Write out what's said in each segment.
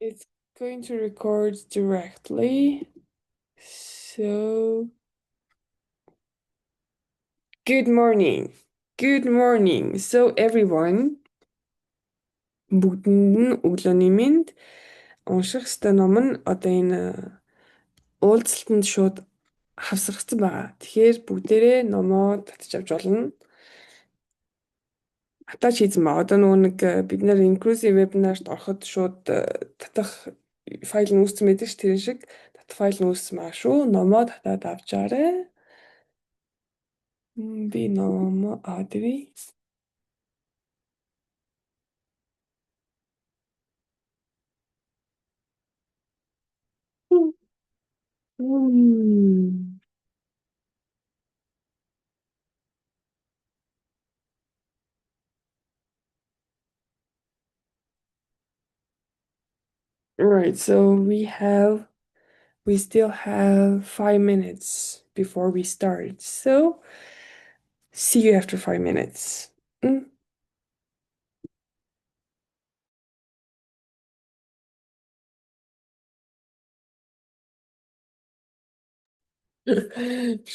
It's going to record directly. So, good morning. Good morning. So, everyone, бүгдэнд нь өглөөний мэнд унших ёстой ном нь одоо энэ уулзалтанд шууд хавсгагдсан байгаа. Тэгэхээр бүгдээрээ номоо татчих авч болно. Атаач хийсэн ба. Одоо нөгөө нэг бид нэр inclusive webinar-т ороход шууд татах файл нь үүссэн байдаг ш тэрэн шиг татах файл нь үүссэн байгаа шүү. Номоо татаад авчаарай. Би номоо авдивий. All right, so we still have 5 minutes before we start. So see you after 5 minutes.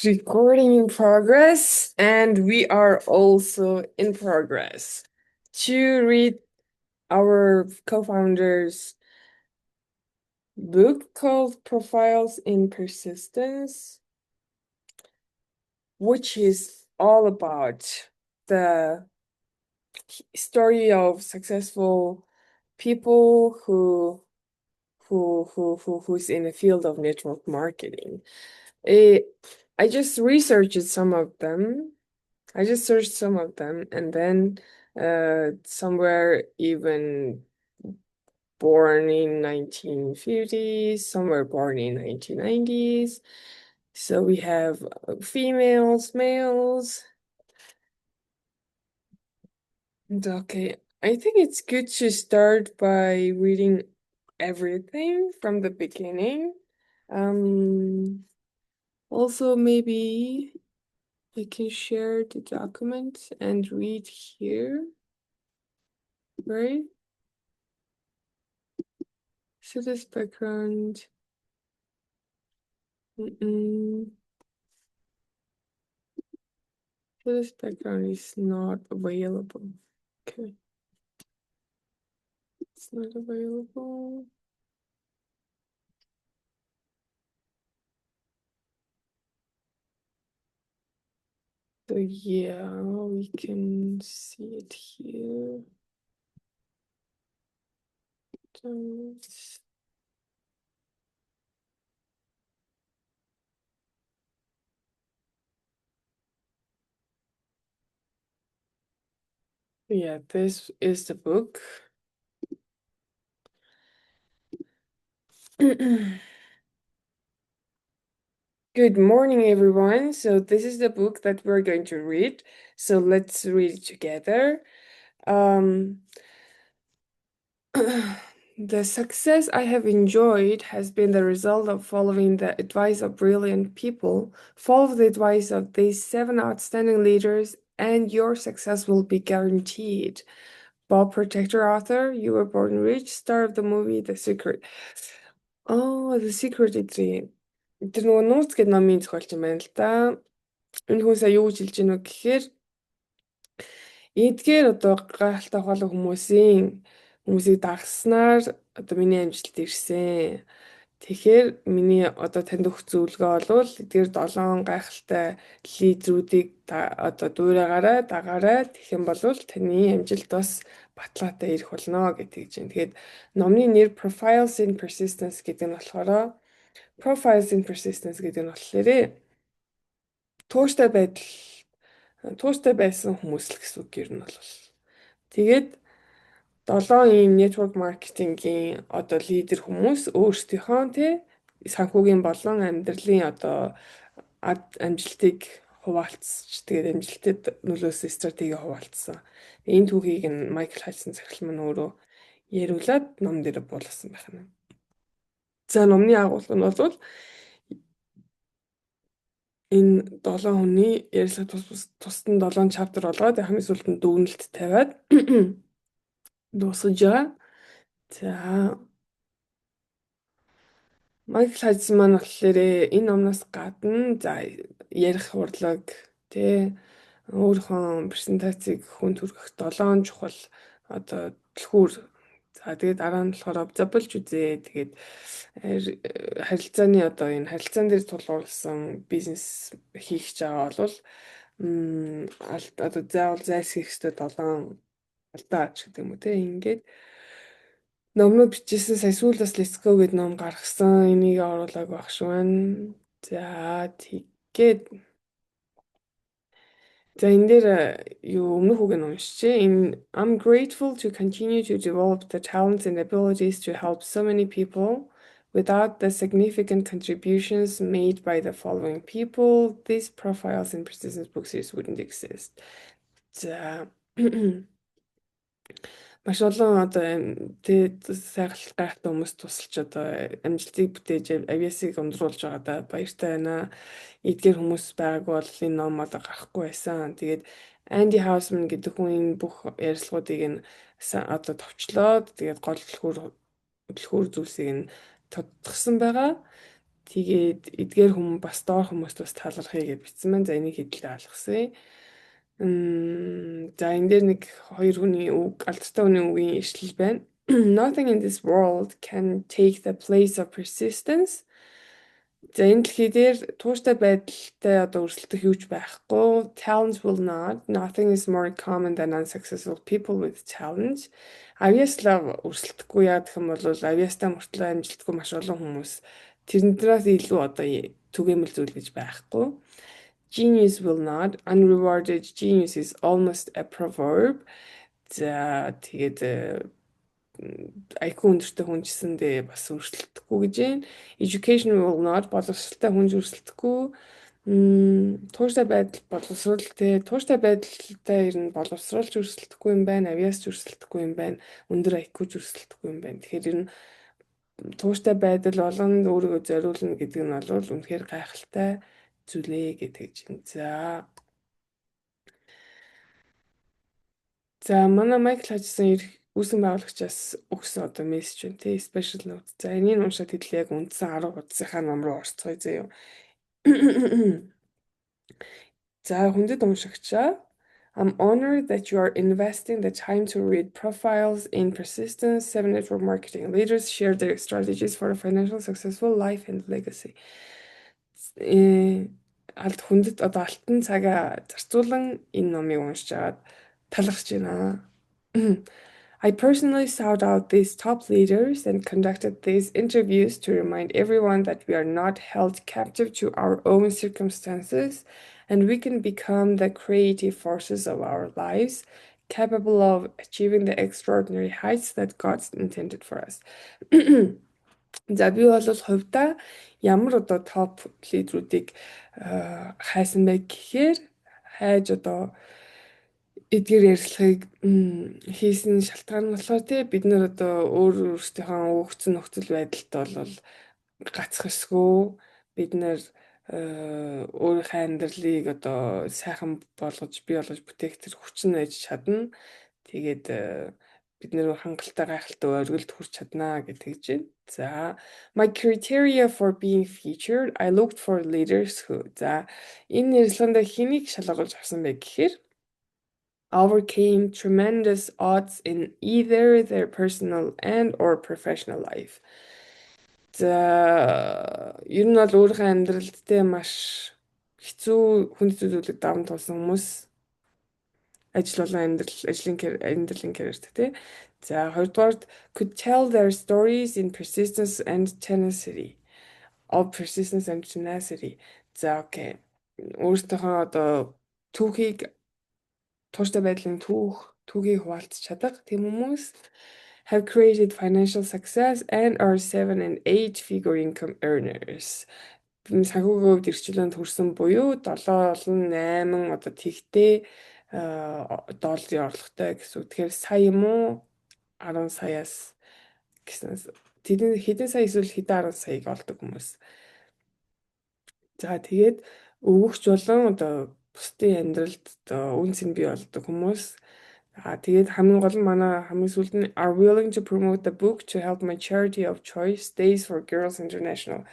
Recording in progress, and we are also in progress. To read our co-founder's book called Profiles in Persistence, which is all about the story of successful people who's in the field of network marketing. I just researched some of them. I just searched some of them, and then somewhere even born in 1950s, somewhere born in 1990s. So we have females, males. And okay, I think it's good to start by reading everything from the beginning. Also, maybe I can share the document and read here, right? So this background. So this background is not available. Okay. It's not available. So yeah, we can see it here. Yeah, this is the book. Good morning, everyone. So this is the book that we're going to read. So let's read it together. The success I have enjoyed has been the result of following the advice of brilliant people. Follow the advice of these 7 outstanding leaders, and your success will be guaranteed. Bob Protector author, You Were Born Rich, star of the movie The Secret. Oh, The Secret эдрээ. Тэр нөгөө нууц гэдэг номын зохиолч юм байна л да. Энэ хүн сая юу гэж хэлж гинэ вэ гэхээр эдгээр одоо гайхалтай ухаалаг хүмүүсийг дагснаар одоо миний амжилт ирсэн. Тэгэхээр миний одоо танд өгөх зөвлөгөө бол эдгээр 7 гайхалтай лидерүүдийг одоо дуурайгаарай, дагаарай. Тэгэх юм бол таны амжилт бас баталгаатай ирэх болно гэдэг чинь. Тэгэхээр номны нэр Profiles in Persistence гэдэг нь болохоор Profiles in Persistence гэдэг нь болохоор тууштай байсан хүмүүс л гэсэн үг юм бол. Тэгээд 7 ийм network marketing-ийн одоо лидер хүмүүс өөрсдийнхөө тий санхүүгийн болон амьдралын одоо амжилтыг хуваалцж тэгээд амжилтад нөлөөсөн стратеги хуваалцсан. Энэ түүхийг нь Майкл Хайлтсан захирал маань өөрөө яриулаад ном дээр буулгасан байх нь. За номны агуулга нь бол энэ 7 хүний ярилцлага тусдан 7 чаптер болгоод хамгийн сүүлд нь дүгнэлт тавиад дуусгаж байгаа. За Майкл Хайдсан маань болохоор энэ номноос гадна за ярих урлаг тий өөрийнхөө презентацийг хүнд хүргэх 7 чухал одоо түлхүүр. За тэгээд дараа нь болохоор обзаболж үзээ. Тэгээд харилцааны одоо энэ харилцаан дээр тулгуурласан бизнес хийх гэж байгаа бол одоо заавал зайлсхийх ёстой 7 алдаа ч гэдэг юм уу те ингээд номнууд бичсэн сая сүүл бас Let's Go гэдэг ном гаргасан. Энийг оруулаг багш байна. За тэгээд за энэ дээр юу өмнөх үг нь уншчихъя. I'm grateful to continue to develop the talents and abilities to help so many people. Without the significant contributions made by the following people, these profiles in Persistence book series wouldn't exist. За маш олон одоо тэгээд сайхан гайхалтай хүмүүс тусалж одоо амжилтыг бүтээж авиасыг өндрүүлж байгаадаа баяртай байна. Эдгээр хүмүүс байгаагүй бол энэ ном одоо гарахгүй байсан. Тэгээд Анди Хаусман гэдэг хүн энэ бүх ярилцлагуудыг нь одоо товчлоод тэгээд гол түлхүүр зүйлсийг нь тодтгсон байгаа. Тэгээд эдгээр хүмүүс бас доор хүмүүст бас талархъя гэж бичсэн байна. За энийг хэдэлтэй алгасъя. За энэ дээр нэг хоёр хүний үг, алдартай хүний үгийн ишлэл байна. Nothing in this world can take the place of persistence. За энэ дэлхий дээр тууштай байдалтай одоо өрсөлдөх юуч байхгүй. Talents will not. Nothing is more common than unsuccessful people with talent. Авьяаслаа өрсөлдөхгүй яах юм бол авьяастай мөртлөө амжилтгүй маш олон хүмүүс тэрнээс илүү одоо түгээмэл зүйл гэж байхгүй. Genius will not. Unrewarded genius is almost a proverb. За тэгээд IQ өндөртэй хүн гэсэндээ бас өрсөлдөхгүй гэж байна. Education will not. Боловсралтай хүн өрсөлдөхгүй. Тууштай байдал боловсралтай байдалтай ер нь боловсралч өрсөлдөхгүй юм байна. Авьяасч өрсөлдөхгүй юм байна. Өндөр IQ-ч өрсөлдөхгүй юм байна. Тэгэхээр ер нь тууштай байдал болон өөрийгөө зориулна гэдэг нь бол үнэхээр гайхалтай зүйлээ гэдэг чинь. За манай Майкл Хайдсан үүсгэн байгуулагчаас өгсөн одоо мессеж байна тий special note. За энийг уншаад хэдэл яг үндсэн 10 хуудасынхаа ном руу орцгоё заяа. За хүндэт уншигчаа. I'm honored that you are investing the time to read profiles in Persistence. 7 network marketing leaders share their strategies for a financial successful life and legacy. Алт хүндэт одоо алтан цагаа зарцуулан энэ номыг уншиж аваад талархаж байна. I personally sought out these top leaders and conducted these interviews to remind everyone that we are not held captive to our own circumstances and we can become the creative forces of our lives, capable of achieving the extraordinary heights that God intended for us. За би бол хувьдаа ямар одоо топ лидерүүдийг хайсан бай гэхээр хайж одоо эдгээр ярилцлагыг хийсэн шалтгаан нь болохоор тий бид нар одоо өөрсдийнхөө өгцөн нөхцөл байдалд бол гацхсгүй бид нар өөрийнхөө амьдралыг одоо сайхан болгож бий болгож бүтээх тэр хүчин байж чадна. Тэгээд бид нэр хангалттай гайхалтай оргилд хүрч чаднаа гэдэг чинь. За my criteria for being featured, I looked for leaders who. За энэ ярилцлаганд хэнийг шалгуулж авсан бэ гэхээр overcame tremendous odds in either their personal and or professional life. За ер нь бол өөрийнхөө амьдралд те маш хэцүү хүнд зүйлүүд даван тулсан хүмүүс ажил болон ажлын карьерт те. За хоёрдугаар could tell their stories in persistence and tenacity. Of persistence and tenacity. За окей. Өөртөөхөө одоо түүхийг тууштай байдлын түүхийг хуваалцах чадах тийм хүмүүс have created financial success and are 7 and 8 figure income earners. Санхүүгийн хувьд эрсчлөөнд хүрсэн буюу 7 болон 8 одоо тэгтээ долларын орлоготой гэсэн. Тэгэхээр сая юм уу 10 саяас гэсэн. Хэдэн сая эсвэл хэдэн 10 саяг олдог хүмүүс. За тэгээд өвөгч болон одоо бусдын амьдралд үнцэн бий болдог хүмүүс Тэгээд хамгийн гол нь манай хамгийн сүүлд нь are willing to promote the book to help my charity of choice Days for Girls International.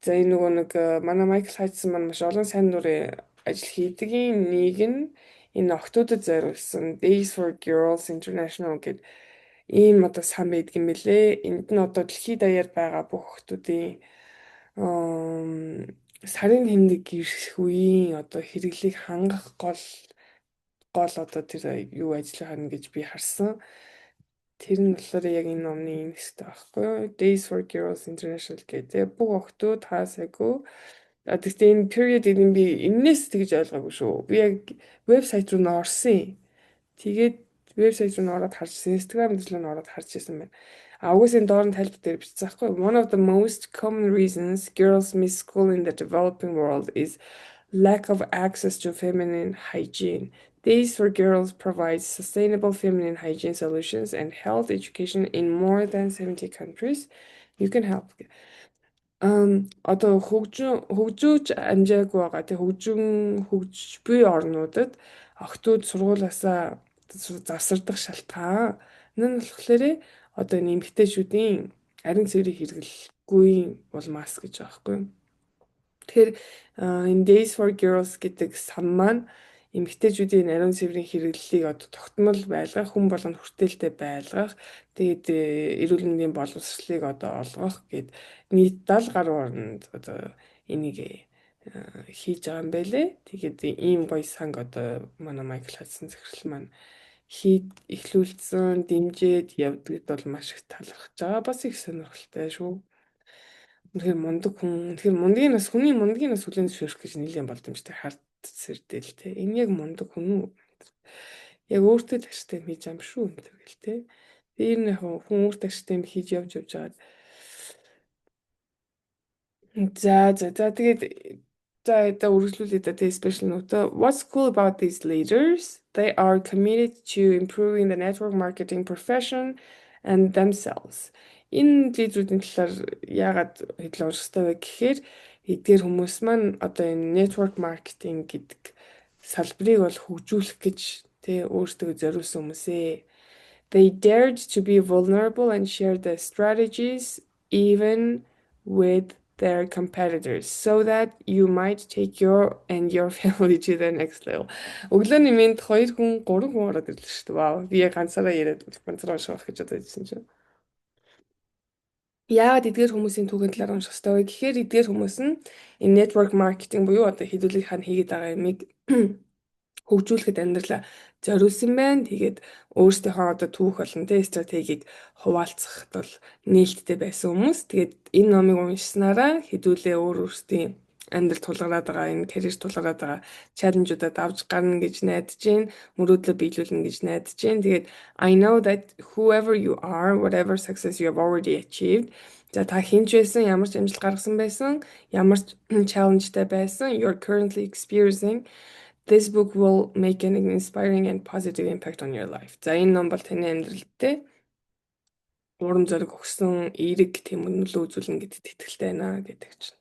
За энэ нөгөө нэг манай Майкл Хайдсан маань маш олон сайн дурын ажил хийдгийн нэг нь энэ охтуудад зориулсан Days for Girls International гэдэг ийм одоо сан байдаг юм бэлээ. Энд нь одоо дэлхийд даяар байгаа бүх охтуудын сарын тэмдэг гэрх үеийн одоо хэрэглийг хангах гол одоо тэр юу ажиллах хань гэж би харсан. Тэр нь болохоор яг энэ номны энэ хэсэгтэй байхгүй юу? Days for Girls International гэдэг. Бүх охтууд хаасаагүй. Гэхдээ энэ period энэ би энээс тэгж ойлгоогүй шүү. Би яг вебсайт руу н орсон. Тэгээд вебсайт руу н ороод харсан. Instagram дээр нь ороод харж ирсэн байна. Угсаа энэ доор нь тайлбар дээр бичсэн байхгүй юу? One of the most common reasons girls miss school in the developing world is lack of access to feminine hygiene. Days for Girls provides sustainable feminine hygiene solutions and health education in more than 70 countries. You can help. Одоо хөгжөөж амжаагүй байгаа тий хөгжиж буй орнуудад охтууд сургуулаасаа завсардах шалтгаан нь болохоор одоо энэ эмэгтэйчүүдийн ариун цэврийг хэрэглэхгүй улмаас гэж байгаа байхгүй. Тэгэхээр энэ Days for Girls гэдэг сан маань эмэгтэйчүүдийн ариун цэврийн хэрэглэлийг одоо тогтмол байлгах, хүн болгонд хүртээлтэй байлгах, тэгээд эрүүл мэндийн боловсролыг одоо олгох гэд нийт 70 гаруй орнд одоо энийг хийж байгаа юм байлээ. Тэгээд ийм гоё санг одоо манай Майкл Хадсон захирал маань эхлүүлсэн, дэмжиж явдагд бол маш их талархаж байгаа. Бас их сонирхолтой шүү. Үнэхээр мундаг хүн. Тэгэхээр хүний мундгийн нас хүлэн зөвшөөрөх гэж нэлийн боломжтой сэрдэл те. Энэ яг мундаг хүн үү? Яг өөртөө ашигтай хийж юм шүү энэ гэл те. Тэр нь хүн өөртөө ашигтай хийж явж байгаа. Тэгээд за үргэлжлүүлээ тэ special note. What's cool about these leaders? They are committed to improving the network marketing profession and themselves. Энэ лидерүүдийн талаар яагаад хэдлэн уншихтай вэ гэхээр эдгээр хүмүүс маань одоо энэ network marketing гэдэг салбарыг бол хөгжүүлэх гэж тэ өөрсдөө зориулсан хүмүүсээ. They dared to be vulnerable and share their strategies even with their competitors so that you might take your family to the next level. Өглөөний минь 2 хүн 3 хүн ороод ирлээ шүү дээ. Вау. Би ганцаараа яриад ганцаараа унших гэж одоо хэлсэн чинь. Яагаад эдгээр хүмүүсийн түүхийн талаар унших хэрэгтэй вэ гэхээр эдгээр хүмүүс нь энэ network marketing буюу одоо хэдүүлгийг хан хийгээд байгаа юмыг хөгжүүлэхэд амьдралаа зориулсан байна. Тэгээд өөрсдийнхөө одоо түүх болон стратегийг хуваалцахад бол нээлттэй байсан хүмүүс. Тэгээд энэ номыг уншсанараа хэдүүлээ өөрсдийн амьдрал тулгараад байгаа энэ карьер тулгараад байгаа чаленжуудад авч гарна гэж найдаж байна. Мөрөөдлөө биелүүлнэ гэж найдаж байна. Тэгээд I know that whoever you are, whatever success you have already achieved. За та хинж байсан, ямар ч амжилт гаргасан байсан, ямар ч чаленжтай байсан, you're currently experiencing. This book will make an inspiring and positive impact on your life. За энэ ном бол таны амьдралд те урам зориг өгсөн эерэг тийм нөлөө үзүүлнэ гэдэгт итгэлтэй байна гэдэг чинь.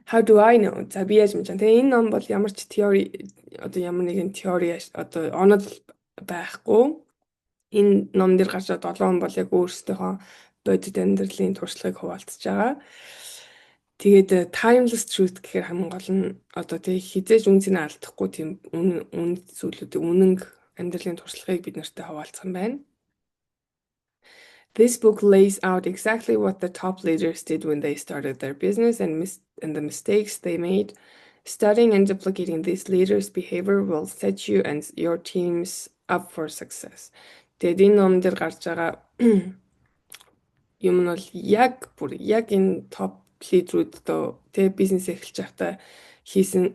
How do I know? За би яаж мэдэж байна? Тэгээ энэ ном бол ямар ч теори одоо ямар нэгэн теори одоо онол байхгүй. Энэ ном дээр гарч байгаа 7 хүн бол яг өөрсдийнхөө бодит амьдралын туршлагыг хуваалцаж байгаа. Тэгээд timeless truth гэхээр хамгийн гол нь одоо тэг хизээж үнцнийг алдахгүй тийм үн зүйлүүдийг үнэн амьдралын туршлагыг бид нартай хуваалцах юм байна. This book lays out exactly what the top leaders did when they started their business and the mistakes they made. Studying and duplicating these leaders' behavior will set you and your teams up for success. Тэгээд энэ ном дээр гарч байгаа юм нь бол яг энэ топ лидерүүд тэгээ бизнес эхэлж байхдаа хийсэн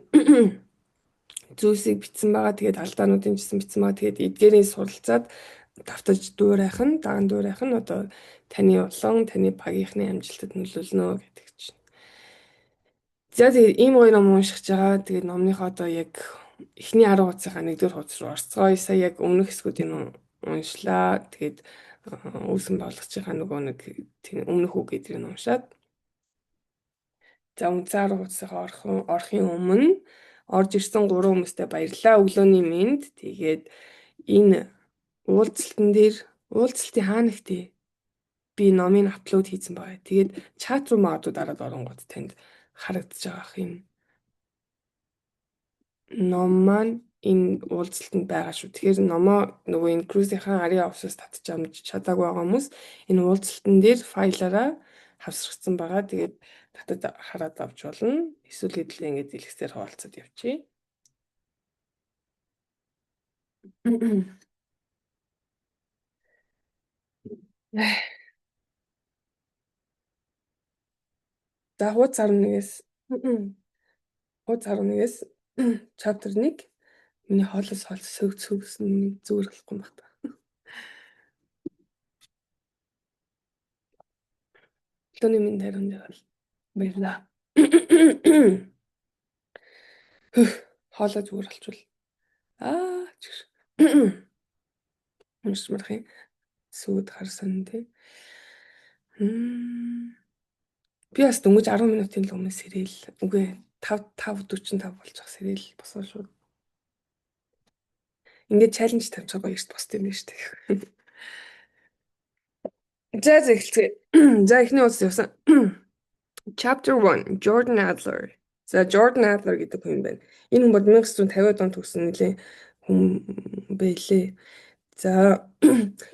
зүйлсийг бичсэн байгаа. Тэгээд алдаануудын жисэн бичсэн байгаа. Тэгээд эдгээрийн суралцаад давтаж дуурайх нь одоо таны улан таны багийнхны амжилтад нөлөөлнө гэдэг чинь. За тэгээд ийм гоё ном уншиж байгаа. Тэгээд номныхоо одоо яг эхний 10 хуудасынхаа 1-р хуудас руу орцгоё. Сая яг өмнөх хэсгүүдийг уншлаа. Тэгээд үүсэн болгочийнхаа нөгөө нэг өмнөх үг гэдгийг уншаад. За үнцээр хуудасаа орохын өмнө Орж ирсэн гурван хүмүүстээ баярлалаа. Өглөөний мэнд. Тэгээд энэ уулзалтын хаана ихтэй би номын апплод хийсэн байгаа. Тэгээд чат руу магадгүй дараад оронгууд танд харагдаж байгаа юм. Ном маань энэ уулзалтанд байгаа шүү. Тэгэхээр номоо нөгөө энэ cruise-ийн ариа офсоос татчих амж чадаагүй байгаа хүмүүс энэ уулзалтан дээр файлаараа хавсрагдсан байгаа. Тэгээд татад хараад авч болно. Эсвэл хэдлээ ингэж дэлгэцээр хуваалцаад явчих. За хуудас 11-ээс chapter 1 миний хоолос сөгсөн зүгээр болохгүй юм байна. Лоны минь тарин жаал. Баярлаа. Хоолоо зүгээр болчвол. Чигш. Уншиж марах юм. Сүүд харсан тий. Би бас дөнгөж 10 минутын л өмнө сэрэл. Үгүй 5:45 болж байгаа сэрэл босоо шүү. Ингээд чаленж тавьж байгаа баярт босд юм байна шүү дээ. За эхэлцгээе. За эхний уулз явсан. Chapter 1 Jordan Adler. За Jordan Adler гэдэг хүн байна. Энэ хүн бол 1950-ад онд төгссөн нэлээ хүн байлээ. За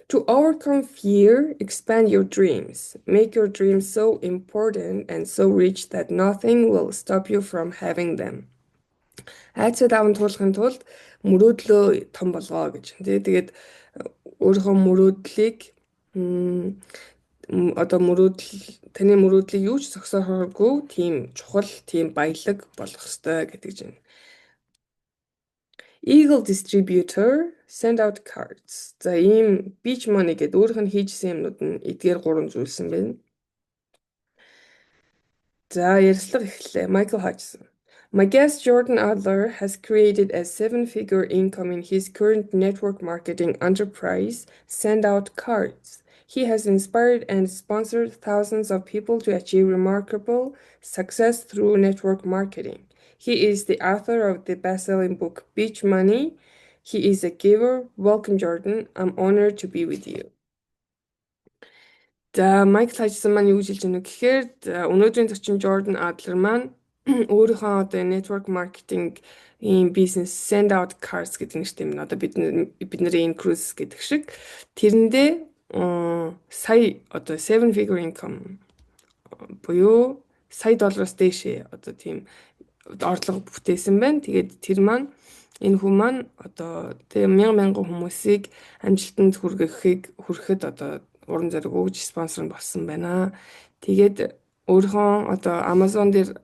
to overcome fear, expand your dreams. Make your dreams so important and so rich that nothing will stop you from having them. Айцад аван туулахын тулд мөрөөдлөө том болгоо гэж. Тэгээд өөрийнхөө мөрөөдлийг таны мөрөөдлийг юу ч зогсоохоогүй тийм чухал, тийм баялаг болох ёстой гэдэг чинь. Eagle Distributor send out cards. За ийм beach money гэдэг өөрийнх нь хийжсэн юмнууд нь эдгээр 3 зүйлсэн байна. За ярилцлага эхэллээ. Michael Hutchison. My guest Jordan Adler has created a 7-figure income in his current network marketing enterprise, Send Out Cards. He has inspired and sponsored thousands of people to achieve remarkable success through network marketing. He is the author of the best-selling book Beach Money. He is a giver. Welcome, Jordan. I'm honored to be with you. За Майкл Хажсон маань юу гэж хэлж байна вэ гэхээр өнөөдрийн зочин Jordan Adler маань өөрийнхөө одоо network marketing ийм бизнес Send Out Cards гэдэг нэртэй юм. Одоо бидний энэ cruise гэдэг шиг тэрэндээ сая одоо 7-figure income буюу сая доллараас дээшээ одоо тийм орлого бүтээсэн байна. Тэгээд тэр маань энэ хүн маань одоо тийм мянган хүмүүсийг амжилтанд хүрэхэд одоо уран зориг өгж спонсор болсон байна. Тэгээд өөрийнхөө одоо Amazon дээр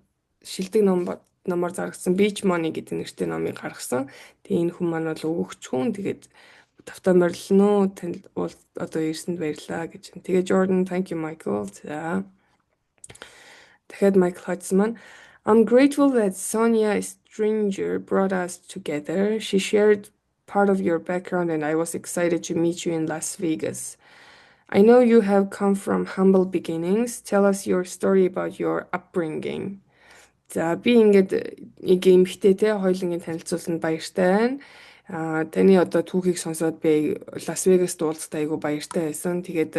шилдэг номоор зарагдсан Beach Money гэдэг нэртэй номыг гаргасан. Тэгээ энэ хүн маань бол өгөгч хүн. Тэгээд тавтаа морилно танд одоо ирсэнд баярлаа гэж. Тэгээ Jordan, thank you Michael. За дахиад Michael Hudson маань I'm grateful that Sonia Stringer brought us together. She shared part of your background and I was excited to meet you in Las Vegas. I know you have come from humble beginnings. Tell us your story about your upbringing. За би ингээд нэг эмэгтэйтэй хоёулангийн танилцуулсанд баяртай байна. Таны одоо түүхийг сонсоод би Лас Вегаст уулзтаа айгу баяртай байсан. Тэгээд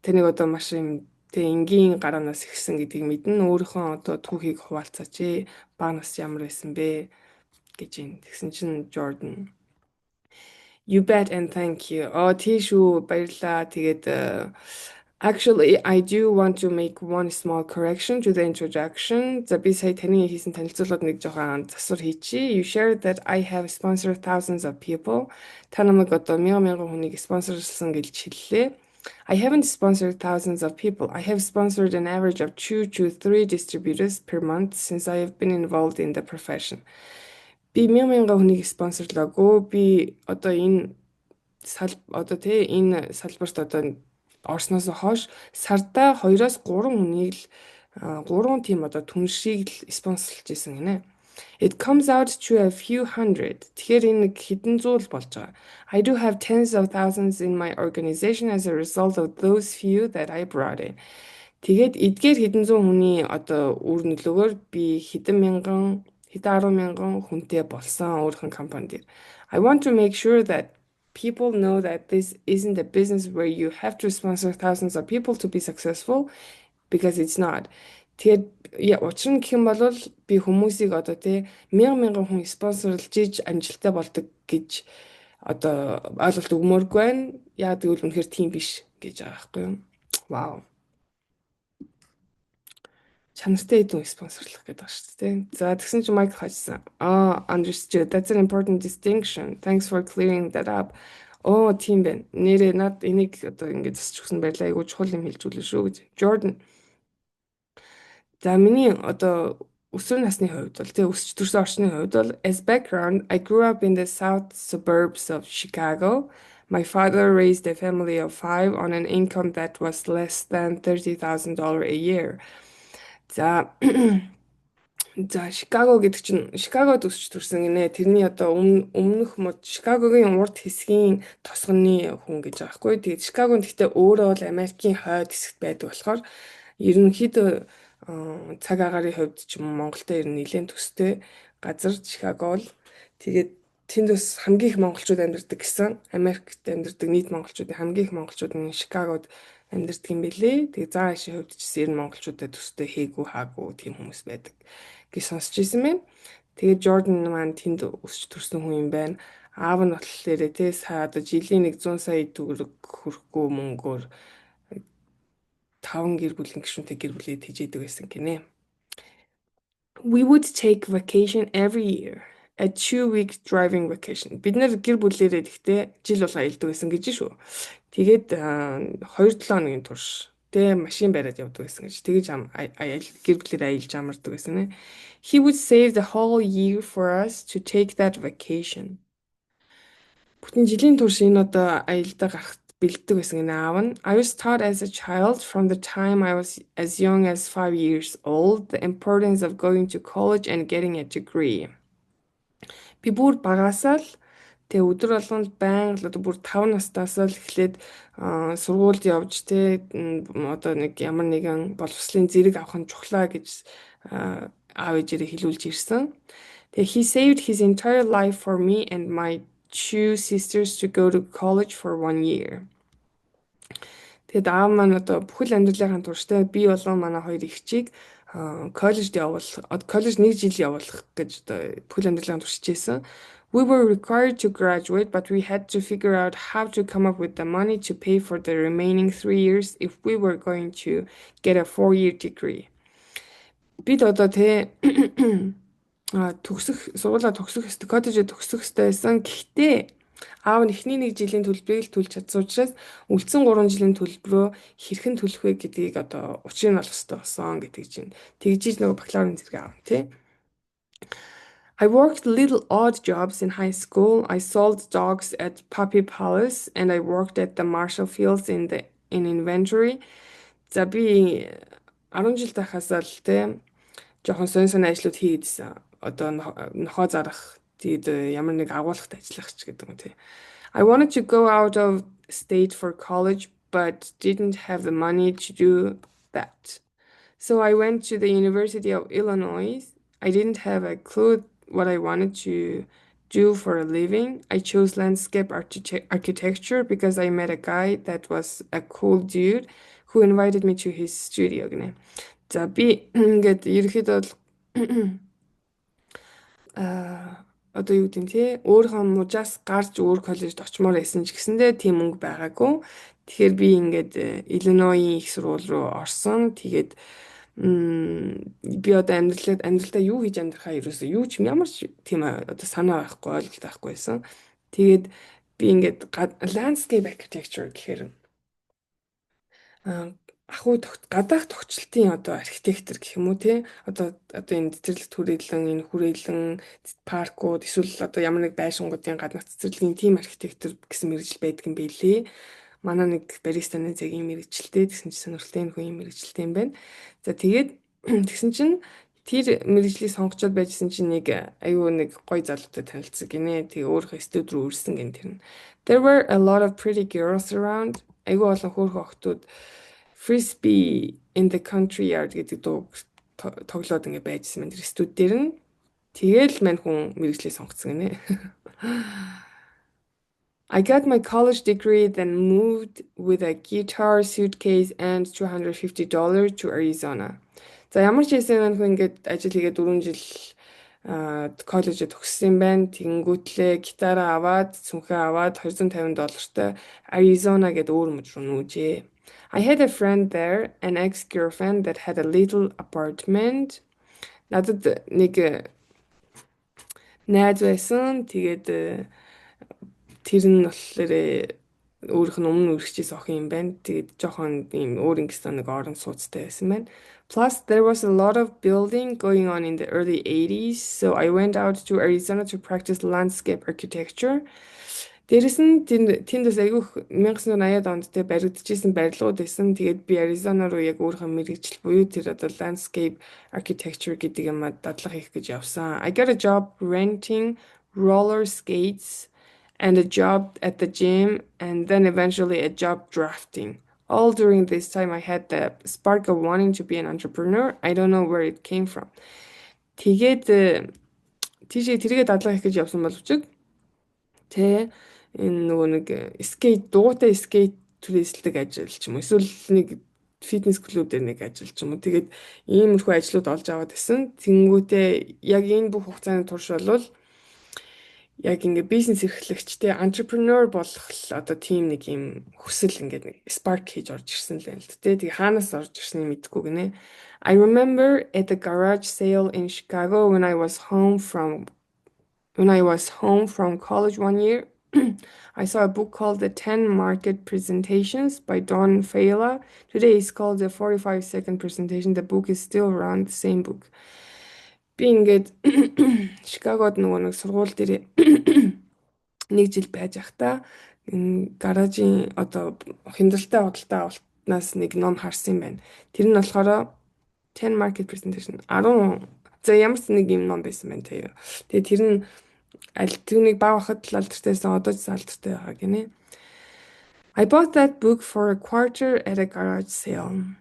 таныг одоо маш юм энгийн гараанаас ихсэн гэдгийг мэднэ. Өөрийнхөө одоо түүхийг хуваалцаач. Бага нас ямар байсан бэ гэж юм. Тэгсэн чинь Jordan You bet and thank you. Тийшүү баярлаа. Тэгээд actually I do want to make one small correction to the introduction. За би сая таны хийсэн танилцуулгад нэг жоохон засвар хийчихье. You shared that I have sponsored thousands of people. Та намайг одоо мянган хүнийг спонсорлсон гэж хэллээ. I haven't sponsored thousands of people. I have sponsored an average of 2 to 3 distributors per month since I have been involved in the profession. Би мянган хүнийг спонсорлоогүй. Би одоо энэ салбарт одоо орсноос хойш сарда 2-3 хүнийг л 3 тийм одоо түншийг л спонсорлж исэн гинэ. It comes out to a few hundred. Тэгэхээр энэ хэдэн зуул болж байгаа. I do have tens of thousands in my organization as a result of those few that I brought in. Тэгээд эдгээр хэдэн зуун хүний одоо үр нөлөөгөөр би хэдэн хэдэн 10,000 хүнтэй болсон өөрийнх нь компани дээр. I want to make sure that people know that this isn't a business where you have to sponsor thousands of people to be successful because it's not. Тэгээд учир нь гэх юм бол би хүмүүсийг одоо тий мянган хүн спонсорлж иж амжилттай болдог гэж одоо ойлголт өгмөөргүй байна. Яа гэвэл үнэхээр тийм биш гэж байгаа байхгүй юу? Вау. Чанартай хэдэн спонсорлох гэдэг байна шүү дээ. За тэгсэн чинь Майк хажсан. Understood. That's an important distinction. Thanks for clearing that up. Тийм байна. Нэрээ над энийг одоо ингэж засч өгсөн баярлаа. Айгуу чухал юм хэлж үлээ шүү гэж. Jordan. За миний одоо өсвөр насны хувьд бол тэгээ өсч төрсөн орчны хувьд бол as background I grew up in the south suburbs of Chicago. My father raised a family of 5 on an income that was less than $30,000 a year. За Шикаго гэдэг чинь Шикагод өсч төрсэн гинэ. Тэрний одоо өмнөх мод Шикагогийн урд хэсгийн тосгоны хүн гэж байгаа хгүй. Тэгээд Шикаго гэхдээ өөрөө бол Америкийн хойд хэсэгт байдаг болохоор ерөнхийдөө цаг агарын хувьд ч юм уу Монголтой ер нь нэлээд төстэй газар Шикаго бол тэгээд тэнд бас хамгийн их монголчууд амьдардаг гэсэн Америкт амьдардаг нийт монголчуудын хамгийн их монголчууд нь Шикагод амьдардаг юм билээ. Тэгээд заа ашийн хувьд ч гэсэн ер нь монголчуудад төстэй хийгүү хаагүй тийм хүмүүс байдаг гэж сонсч ирсэн байна. Тэгээд Jordan маань тэнд өсч төрсэн хүн юм байна. Аав нь болохоор тий сая одоо жилийн 100 сая төгрөг хүрэхгүй мөнгөөр 5 гэр бүлийн гишүүнтэй гэр бүлээ тэжээдэг байсан гинэ. We would take vacation every year. A 2-week driving vacation. Бид нэр гэр бүлээрээ гэхдээ жил болго аялдаг байсан гэж шүү. Тэгээд 2-7 хоногийн турш тэ машин бариад явдаг байсан гэж. Тэгэж гэр бүлээр аялж амардаг байсан. He would save the whole year for us to take that vacation. Бүтэн жилийн турш энэ одоо аялдаа гарах бэлддэг байсан гэнэ аав нь. I was taught as a child from the time I was as young as 5 years old the importance of going to college and getting a degree. Би бүр багасаа л тэгээ өдөр болгонд байнга л бүр 5 настаас л эхлээд сургуульд явж тэ одоо нэг ямар нэгэн боловсролын зэрэг авах нь чухлаа гэж аав ээжээрээ хэлүүлж ирсэн. Тэгээ he saved his entire life for me and my 2 sisters to go to college for 1 year. Тэгээд аав маань одоо бүхэл амьдралынхаа туршдаа би болон манай хоёр эгчийг коллежд явуулах, коллеж 1 жил явуулах гэж одоо бүхэл амьдралаа туршижсэн. We were required to graduate, but we had to figure out how to come up with the money to pay for the remaining 3 years if we were going to get a 4-year degree. Бид одоо тэ сургуулаа төгсөх ёстой, коллежид төгсөх ёстой байсан. Гэхдээ аав нь эхний 1 жилийн төлбөрийг л төлж чадсан учраас үлдсэн 3 жилийн төлбөрөө хэрхэн төлөх вэ гэдгийг одоо учрыг нь олох ёстой болсон гэдэг чинь. Тэгжиж нөгөө бакалаврын зэрэг аав тий. I worked little odd jobs in high school. I sold dogs at Puppy Palace and I worked at the Marshall Fields in inventory. За би 10 жил тахаас л тий жоохон сонь ажлууд хийдсэн. Одоо нохоо зарах тэгээд ямар нэг агуулгад ажиллах ч гэдэг юм тий. I wanted to go out of state for college but didn't have the money to do that. So I went to the University of Illinois. I didn't have a clue what I wanted to do for a living. I chose landscape architecture because I met a guy that was a cool dude who invited me to his studio гэнэ. За би ингээд ерөөхдөө одоо юу гэдэг нь тий өөрийнхөө мужаас гарч өөр коллежид очимоор байсан ч гэсэндээ тийм мөнгө байгаагүй. Тэгэхээр би ингээд Illinois их сургууль руу орсон. Тэгээд би одоо амьдралдаа юу хийж амьдрахаа ерөөсөө юу ч ямар ч тийм одоо санаа байхгүй ойлголт байхгүй байсан. Тэгээд би ингээд landscape architecture гэхээр гадаах тогтчлтын одоо архитектор гэх юм уу те одоо энэ цэцэрлэгт хүрээлэн энэ хүрээлэн паркууд эсвэл одоо ямар нэг байшингуудын гаднах цэцэрлэгийн тим архитектор гэсэн мэргэжил байдаг юм билээ. Манай нэг баристаны цагийн мэргэжилтэй тэгсэн чинь сонирхолтой энэ хүн мэргэжилтэй юм байна. За тэгээд тэгсэн чинь тэр мэргэжлийг сонгочод байжсэн чинь нэг аюу нэг гоё залуутай танилцсан гинэ. Тэгээ өөрийнхөө студ руу үрсэн гэн тэр нь. There were a lot of pretty girls around. Аюу олон хөөрхөн охтууд Frisbee in the Country Yard гэдэг дуу тоглоод ингэ байжсэн мэн тэр студ дээр нь. Тэгэл мань хүн мэрэгчлээ сонгоцсон гинэ. I got my college degree, then moved with a guitar, suitcase, and $250 to Arizona. За ямар ч хэлсэн маань хүн ингээд ажил хийгээд 4 жил коллежид төгссөн байна. Тэнгүүтлээ гитараа аваад, цүнхээ аваад $250-тай Arizona гээд өөр мужид руу нүүжээ. I had a friend there, an ex-girlfriend that had a little apartment. Надад нэг найз байсан. Тэгээд тэр нь болохоор өөрийнх нь өмнө үргэлжлэжсэн охин юм байна. Тэгээд жоохон ийм өөр ингэсэн нэг орон сууцтай байсан байна. Plus, there was a lot of building going on in the early 80s, so I went out to Arizona to practice landscape architecture. Дээрэс нь тэнд бас айгүйх 1980-ад онд те баригдчихсэн барилгууд байсан. Тэгээд би Аризона руу яг өөрийнхөө мэргэжил буюу тэр одоо landscape architecture гэдэг юм дадлага хийх гэж явсан. I got a job renting roller skates and a job at the gym and then eventually a job drafting. All during this time I had the spark of wanting to be an entrepreneur. I don't know where it came from. Тэгээд тийшээ тэргээ дадлага хийх гэж явсан боловч тэ энэ нөгөө нэг скейт дугуйтай скейт түрээсэлдэг ажил ч юм уу эсвэл нэг фитнес клуб дээр нэг ажил ч юм уу тэгээд иймэрхүү ажлууд олж аваад байсан. Тэнгүүтээ яг энэ бүх хугацааны турш болвол яг ингээ бизнес эрхлэгчтэй entrepreneur болох одоо тийм нэг юм хүсэл ингээд нэг spark хийж орж ирсэн л байна л тэ. Тэгээ хаанаас орж ирснийг мэдэхгүй гинэ. I remember at the garage sale in Chicago when I was home from college one year, I saw a book called The 10 Market Presentations by Don Failla. Today it's called The 45-Second Presentation. The book is still around, the same book. Би ингээд Шикагод нөгөө нэг сургууль дээр нэг жил байж ахта энэ гаражийн одоо хяналттай худалдаа авалтнаас нэг ном харсан юм байна. Тэр нь болохоор 10 Market Presentation 10 за ямар ч нэг юм ном байсан байна тэгээ. Тэгээ тэр нь аль түүнийг баг хахад л алдартай байсан одоо ч алдартай байгаа гинэ. I bought that book for a quarter at a garage sale.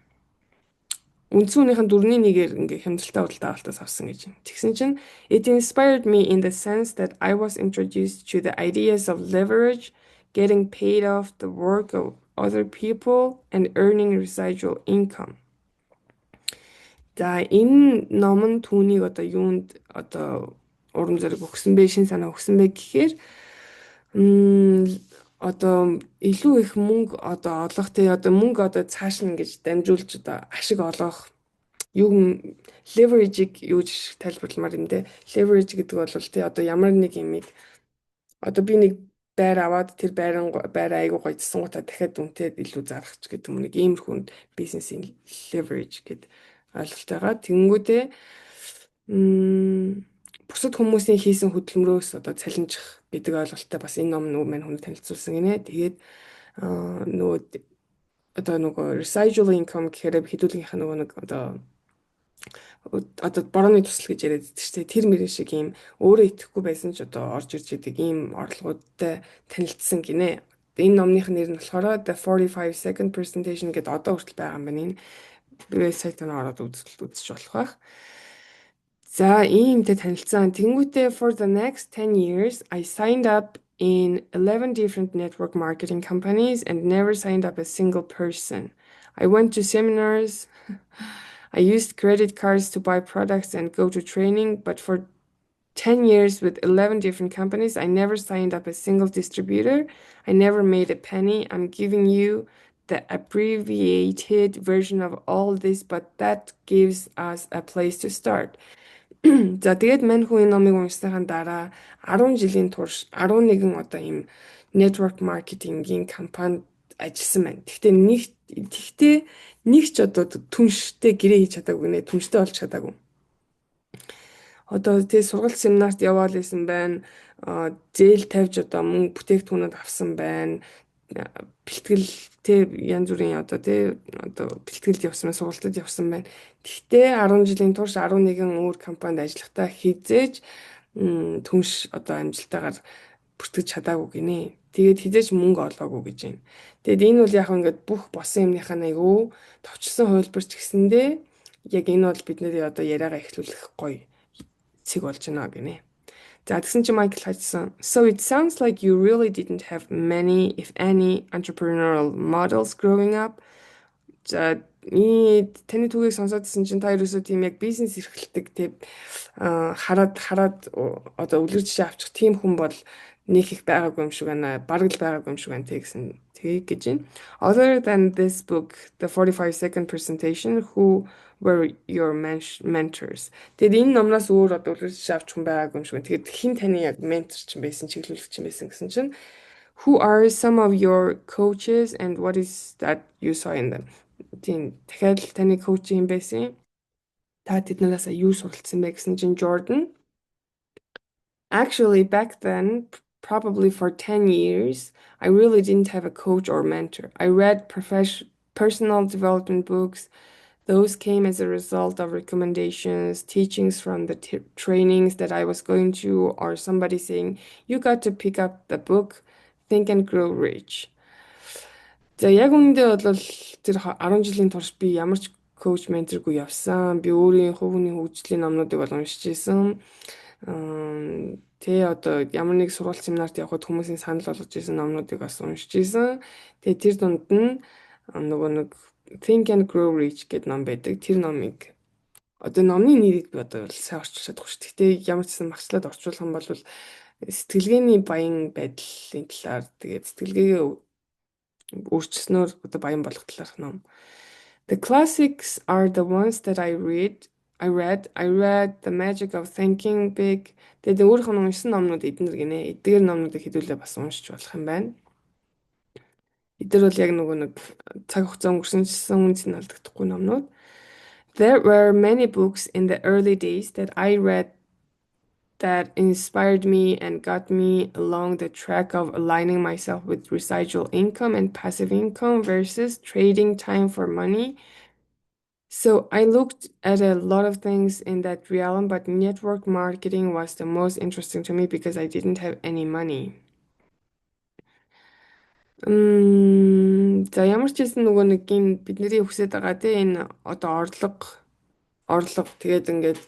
Үндсүүнийхэн 4/1-ээр ингээ хяналттай худалдаа авалтаас авсан гэж юм. Тэгсэн чинь it inspired me in the sense that I was introduced to the ideas of leverage, getting paid off the work of other people and earning residual income. За энэ ном нь түүнийг одоо юунд одоо урам зориг өгсөн бэ, шин санаа өгсөн бэ гэхээр одоо илүү их мөнгө одоо олох тий одоо мөнгө одоо цааш нь ингэж дамжуулж одоо ашиг олох юу leverage-ийг юу гэж тайлбарламаар юм дээ. Leverage гэдэг бол тий одоо ямар нэг юмыг одоо би нэг байр аваад тэр байраа айгуу гоёдсон гутаа дахиад үнэтэй илүү зарах ч гэдэг юм нэг иймэрхүү бизнесийн leverage гэдэг ойлголтойгоо тэнгүүдээ бусад хүмүүсийн хийсэн хөдөлмөрөөс одоо цалинжих гэдэг ойлголттой бас энэ ном маань хүнд танилцуулсан гинэ. Тэгээд нөгөө residual income гэхээр хэдүүлгийнх нөгөө нэг одоо борооны тусал гэж яриад байдаг шүү дээ. Тэр мөрөн шиг ийм өөрөө итгэхгүй байсан ч одоо орж ирж идэг ийм орлогуудтай танилцсан гинэ. Энэ номных нэр нь болохоор The 45-Second Presentation гэдэг одоо хүртэл байгаа юм байна. Энэ вебсайтаар ороод үзэж болох байх. За иймтэй танилцсан. Тэнгүүтээ for the next 10 years I signed up in 11 different network marketing companies and never signed up a single person. I went to seminars. I used credit cards to buy products and go to training, but for 10 years with 11 different companies, I never signed up a single distributor. I never made a penny. I'm giving you the abbreviated version of all this, but that gives us a place to start. За тэгээд мань хүн энэ номыг уншсанхаа дараа 10 жилийн турш 11 одоо ийм network marketing-ийн компанид ажилласан байна. Тэгтээ нэг ч одоо түнштэй гэрээ хийж чадаагүй нэ, түнштэй болж чадаагүй. Одоо тэгээ сургалт семинарт яваал байсан байна. Зээл тавьж одоо мөнгө бүтээгдэхүүнүүд авсан байна. Бэлтгэл тэ янз бүрийн одоо бэлтгэлд явсан байна, сургалтад явсан байна. Гэхдээ 10 жилийн турш 11 өөр компанид ажиллахдаа хизээж түнш одоо амжилтаагаар бүртгэж чадаагүй гинэ. Тэгээд хизээж мөнгө олоогүй гэж байна. Тэгээд энэ бол яг ингээд бүх босон юмныхаа айгүй товчсон хувилбарч гэсэндээ яг энэ бол бидний одоо яриагаа эхлүүлэх гоё цэг болж байна гинэ. За тэгсэн чинь Майкл хажсан. So it sounds like you really didn't have many, if any, entrepreneurial models growing up. За таны түүхийг сонсоодсэн чинь та ерөөсөө тийм яг бизнес эрхэлдэг тийм хараад одоо үлгэр жишээ авчих тийм хүн бол нэг их байгаагүй юм шиг байна. Бараг л байгаагүй юм шиг байна тэгсэн. Тэг гэж байна. Other than this book, the 45-second presentation, who were your mentors? Тэгээд энэ номноос өөр одоо үлгэр жишээ авчих хүн байгаагүй юм шиг байна. Тэгээд хин таны яг ментор ч юм байсан, чиглүүлэгч юм байсан гэсэн чинь who are some of your coaches and what is that you saw in them? Тийм дахиад л таны коуч юм байсан. Та тэднээс юу суралцсан бэ гэсэн чинь Jordan. Actually, back then, probably for 10 years, I really didn't have a coach or mentor. I read personal development books. Those came as a result of recommendations, teachings from the trainings that I was going to, or somebody saying, you got to pick up the book, Think and Grow Rich. За яг үүндээ бол тэр 10 жилийн турш би ямар ч коуч менторгүй явсан. Би өөрийн хувийн хөгжлийн номнуудыг бол уншиж исэн. Тэгээ одоо ямар нэг сургалт семинарт явхад хүмүүсийн санал болгож исэн номнуудыг бас уншиж исэн. Тэгээ тэр дунд нь нөгөө нэг Think and Grow Rich гэдэг ном байдаг. Тэр номыг одоо номны нэрийг би одоо сайн орчуулж чадахгүй шүү. Гэхдээ ямар ч гэсэн магчлаад орчуулах юм бол сэтгэлгээний баян байдлын талаар тэгээд сэтгэлгээгээ өөрчлснөөр одоо баян болох талаарх ном. The classics are the ones that I read. I read The Magic of Thinking Big. Тэгээд өөрийнх нь уншсан номнууд эднэр гинэ. Эдгээр номнуудыг хэдүүлээ бас уншиж болох юм байна. Эдгээр бол яг нөгөө нэг цаг хугацаа өнгөрсөнчсөн үнцний алдагдахгүй номнууд. There were many books in the early days that I read that inspired me and got me along the track of aligning myself with residual income and passive income versus trading time for money. So I looked at a lot of things in that realm, but network marketing was the most interesting to me because I didn't have any money. За ямар ч хэлсэн нөгөө нэг энэ бидний хүсэж байгаа тийм энэ одоо орлого тэгээд ингээд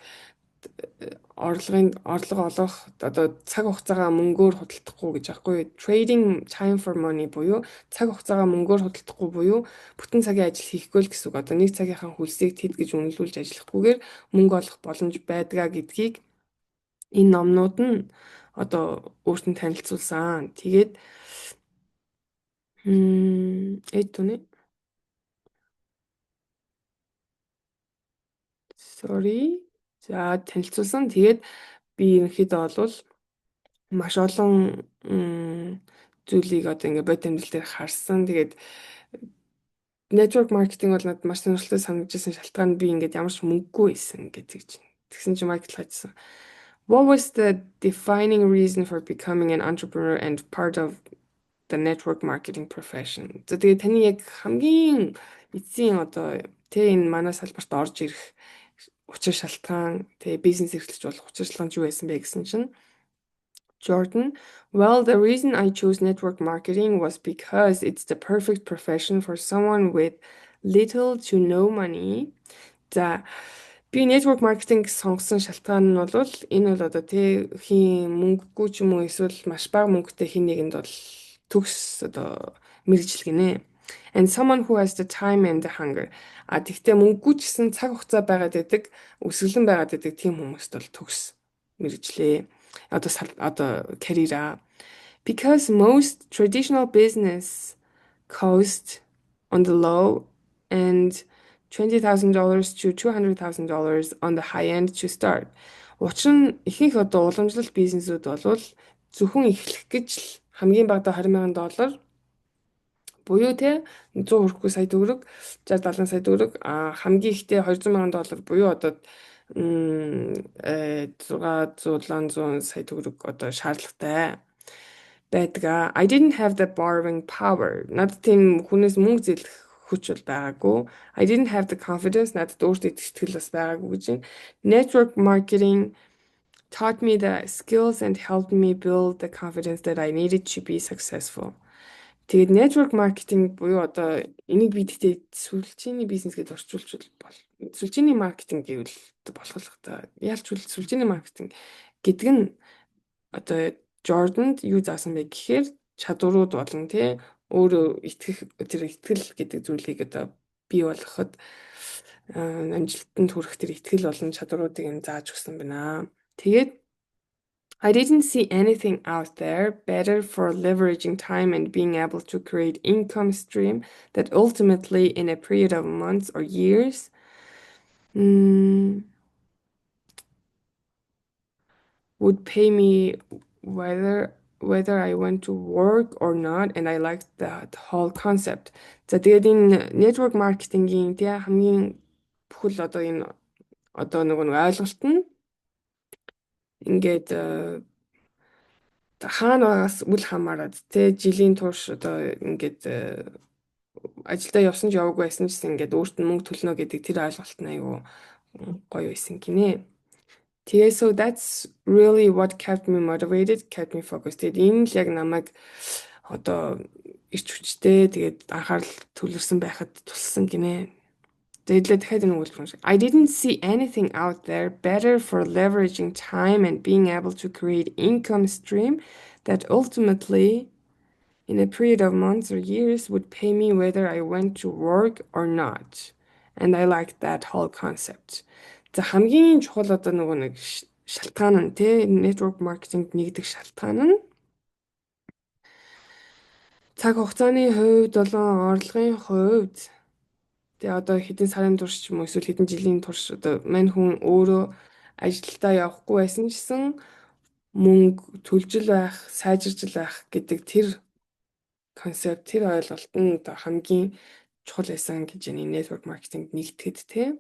орлого олох одоо цаг хугацаагаа мөнгөөр худалдахгүй гэж аахгүй. Trading time for money буюу цаг хугацаагаа мөнгөөр худалдахгүй буюу бүтэн цагийн ажил хийхгүй л гэсэн үг. Одоо нэг цагийнхаа хөлсийг тэд гэж үнэлүүлж ажиллахгүйгээр мөнгө олох боломж байдгаа гэдгийг энэ номнууд нь одоо өөртөө танилцуулсан. Тэгээд sorry. За танилцуулсан. Тэгээд би ерөнхийдөө бол маш олон зүйлийг одоо ингээ бод амьдрал дээр харсан. Тэгээд network marketing бол надад маш сонирхолтой санагдсан шалтгаан нь би ингээд ямар ч мөнгөгүй байсан гэж. Тэгсэн чинь Майкл хажсан. What was the defining reason for becoming an entrepreneur and part of the network marketing profession? За тэгээд таны яг хамгийн эцсийн одоо энэ манай салбарт орж ирэх учир шалтгаан тэгээ бизнес эрхлэж болох учир шалтгаан юу байсан бэ гэсэн чинь Jordan, well, the reason I chose network marketing was because it's the perfect profession for someone with little to no money. За би network marketing сонгосон шалтгаан нь бол энэ бол одоо хин мөнгөгүй ч юм уу эсвэл маш бага мөнгөтэй хин нэгэнд бол төгс одоо мэргэжил гинэ. And someone who has the time and the hunger. Тэгтээ мөнгөгүй ч гэсэн цаг хугацаа байгаад байдаг, өсөглөн байгаад байдаг тийм хүмүүст бол төгс мэргэжлээ. Одоо карьера. Because most traditional business cost on the low and $20,000 to $200,000 on the high end to start. Учир нь ихэнх одоо уламжлалт бизнесүүд бол зөвхөн эхлэх гэж л хамгийн бага $20,000 буюу те 100 хүрэхгүй сая төгрөг 60-70 сая төгрөг хамгийн ихтэй $200,000 буюу одоо 600-700 сая төгрөг одоо шаардлагатай байдаг. I didn't have the borrowing power. Надад тийм хүнээс мөнгө зээлэх хүч бол байгаагүй. I didn't have the confidence. Надад өөртөө итгэл бас байгаагүй гэж байна. Network marketing taught me the skills and helped me build the confidence that I needed to be successful. Тэгээд network marketing буюу одоо энийг би тэгтээ сүүлчийн бизнес гэдээ орчуулж бол сүлжээний маркетинг гэвэл болох та. Ялч сүлжээний маркетинг гэдэг нь одоо Jordan-д юу заасан бэ гэхээр чадварууд болон тий өөрөө итгэх тэр итгэл гэдэг зүйлийг одоо бий болгоход амжилтанд хүрэх тэр итгэл болон чадваруудыг нь зааж өгсөн байна. Тэгээд I didn't see anything out there better for leveraging time and being able to create income stream that ultimately in a period of months or years would pay me whether I went to work or not, and I liked that whole concept. За тэгээд энэ network marketing-ийн тий хамгийн бүхэл одоо энэ одоо нэг ойлголт нь ингээд хаана байгаас үл хамааран тий жилийн турш одоо ингээд ажилдаа явсан ч яваагүй байсан ч гэсэн ингээд өөрт нь мөнгө төлнө гэдэг тэр ойлголт нь айгүй гоё байсан гинэ. Тэгээ so that's really what kept me motivated, kept me focused. Тэгээд энэ л яг намайг одоо ирч хүчтэй тэгээд анхаарал төвлөрсөн байхад тулсан гинэ. Тэгээд дахиад нэг үйлдэл шиг. I didn't see anything out there better for leveraging time and being able to create income stream that ultimately in a period of months or years would pay me whether I went to work or not. And I liked that whole concept. За хамгийн чухал одоо нөгөө нэг шалтгаан нь тий network marketing нэгдэх шалтгаан нь цаг хугацааны хувьд болон орлогын хувьд тэгээ одоо хэдэн сарын турш ч юм уу эсвэл хэдэн жилийн турш одоо мань хүн өөрөө ажилдаа явахгүй байсан гэсэн мөнгө төлжил байх, сайжирж байх гэдэг тэр концепт тэр ойлголт нь одоо хамгийн чухал байсан гэж network marketing нэгтгэд тий.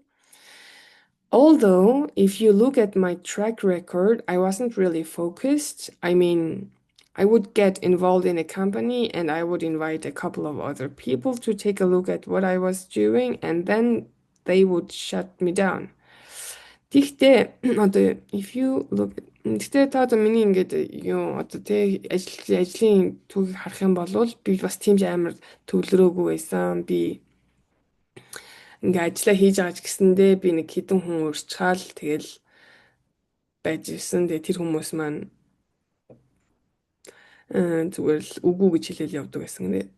Although, if you look at my track record, I wasn't really focused. I mean, I would get involved in a company and I would invite a couple of other people to take a look at what I was doing and then they would shut me down. Тэгэхдээ одоо if you look гэхдээ та одоо миний ингээд юу одоо тий ажлын түүхийг харах юм бол би бас тийм амар төвлөрөөгүй байсан. Би ингээ ажиллаа хийж байгаа ч гэсэндээ би нэг хідэн хүн урьдчаал тэгэл байж ирсэн. Тэгээ тэр хүмүүс маань зүгээр л үгүй гэж хэлээл явдаг байсан.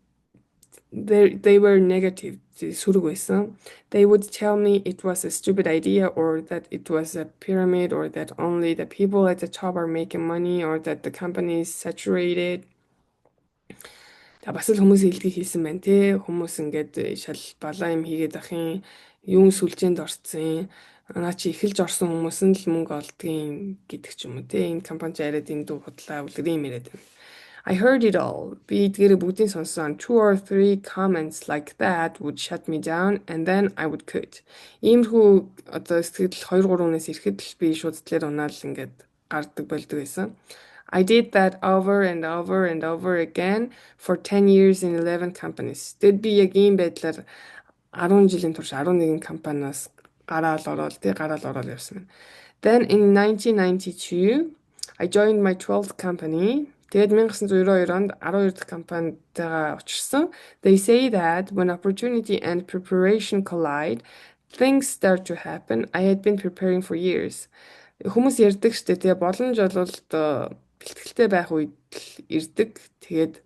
They were negative, сүрэг байсан. They would tell me it was a stupid idea or that it was a pyramid or that only the people at the top are making money or that the company is saturated. Та бас л хүмүүс илтгэх хийсэн байна те. Хүмүүс ингээд шал балаа юм хийгээд ахын юун сүлжээнд орцсон. Наа чи эхэлж орсон хүмүүс нь л мөнгө олдгийн гэдэг ч юм уу те. Энэ компани яриад энэ дүү худлаа үлгэр юм яриад байна. I heard it all. Би эдгээр бүгдийн сонссон. 2 or 3 comments like that would shut me down and then I would quit. Иймэрхүү одоо сэтгэл 2 3 үнээс ирэхэд л би шууд тэлэр унаал ингээд гардаг болдог байсан. I did that over and over and over again for 10 years in 11 companies. Тэгэд би яг ийм байдлаар 10 жилийн турш 11 компаниас гараал ороод явсан. Then in 1992, I joined my 12th company. Тэгээд 1992 онд 12 дахь компанитайгаа учирсан. They say that when opportunity and preparation collide, things start to happen. I had been preparing for years. Хүмүүс ярьдаг штэ тэгээ боломж бол бэлтгэлтэй байх үед ирдэг. Тэгээд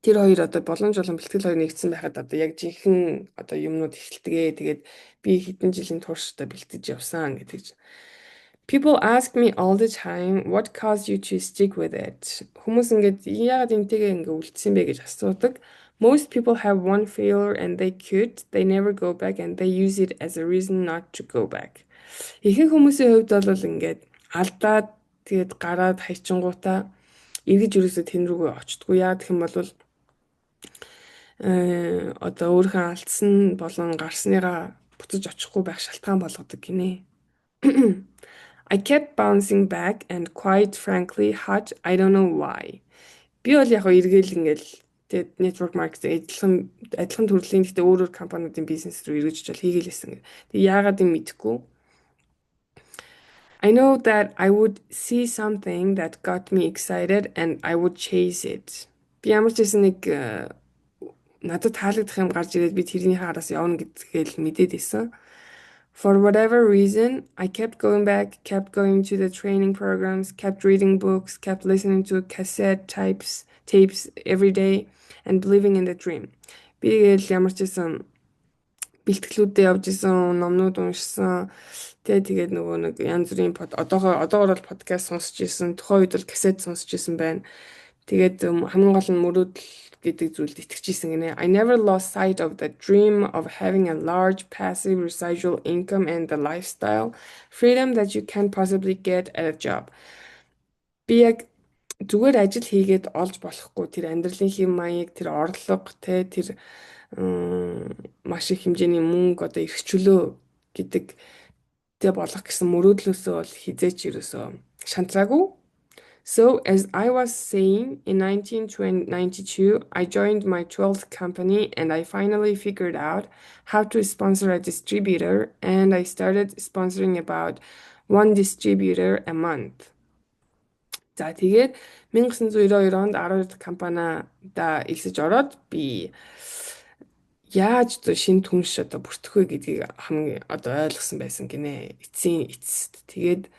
тэр хоёр одоо боломж болон бэлтгэл хоёр нэгдсэн байхад одоо яг жинхэнэ одоо юмнууд эхэлтэгэ. Тэгээд би хэдэн жилийн турш одоо бэлтэж явсан гэдэг. People ask me all the time, what caused you to stick with it? Хүмүүс ингээд яагаад энтэйгээ ингээд үлдсэн бэ гэж асуудаг. Most people have one failure and they quit. They never go back and they use it as a reason not to go back. Ихэнх хүмүүсийн хувьд бол ингээд алдаад тэгээд гараад хайчингуудаа эргэж юусоо тэн рүүгээ очтгүй. Яа гэх юм бол одоо өөрийнхөө алдсан болон гарсныгаа буцаж очихгүй байх шалтгаан болгодог гинэ. I kept bouncing back and quite frankly hot, I don't know why. Би бол яг эргээл ингээл тэгээд network marketing адилхан төрлийн гэхдээ өөр компаниудын бизнес рүү эргэж бол хийгээлсэн. Тэгээд яагаад юм мэдэхгүй. I know that I would see something that got me excited and I would chase it. Би ямар ч гэсэн нэг надад таалагдах юм гарч ирээд би тэрний хараас явна гэдгээл мэдээд исэн. For whatever reason, I kept going back, kept going to the training programs, kept reading books, kept listening to cassette tapes every day, and believing in the dream. Би тэгэл ямар ч гэсэн бэлтгэлүүдэд явж исэн, номнууд уншсан. Тэгээд нөгөө нэг янз бүрийн одоогоор бол подкаст сонсч исэн, тухайн үед бол кассет сонсч исэн байна. Тэгээд хамгийн гол нь мөрөөдөл гэдэг зүйлд итгэж исэн гинэ. I never lost sight of the dream of having a large passive residual income and the lifestyle freedom that you can possibly get at a job. Би яг зүгээр ажил хийгээд олж болохгүй тэр амьдралын хэм маяг, тэр орлого, тэр маш их хэмжээний мөнгө одоо эрхчлөө гэдэг тэ болох гэсэн мөрөөдлөөсөө бол хизээч ерөөсөө шантраагүй. So, as I was saying, in 1992, I joined my 12th company and I finally figured out how to sponsor a distributor, and I started sponsoring about one distributor a month. За тэгээд 1992 онд 12 компанида элсэж ороод би яаж одоо шинэ түнш одоо бүртгэх вэ гэдгийг хамгийн одоо ойлгосон байсан гинэ. Эцсийн эцэст. Тэгээд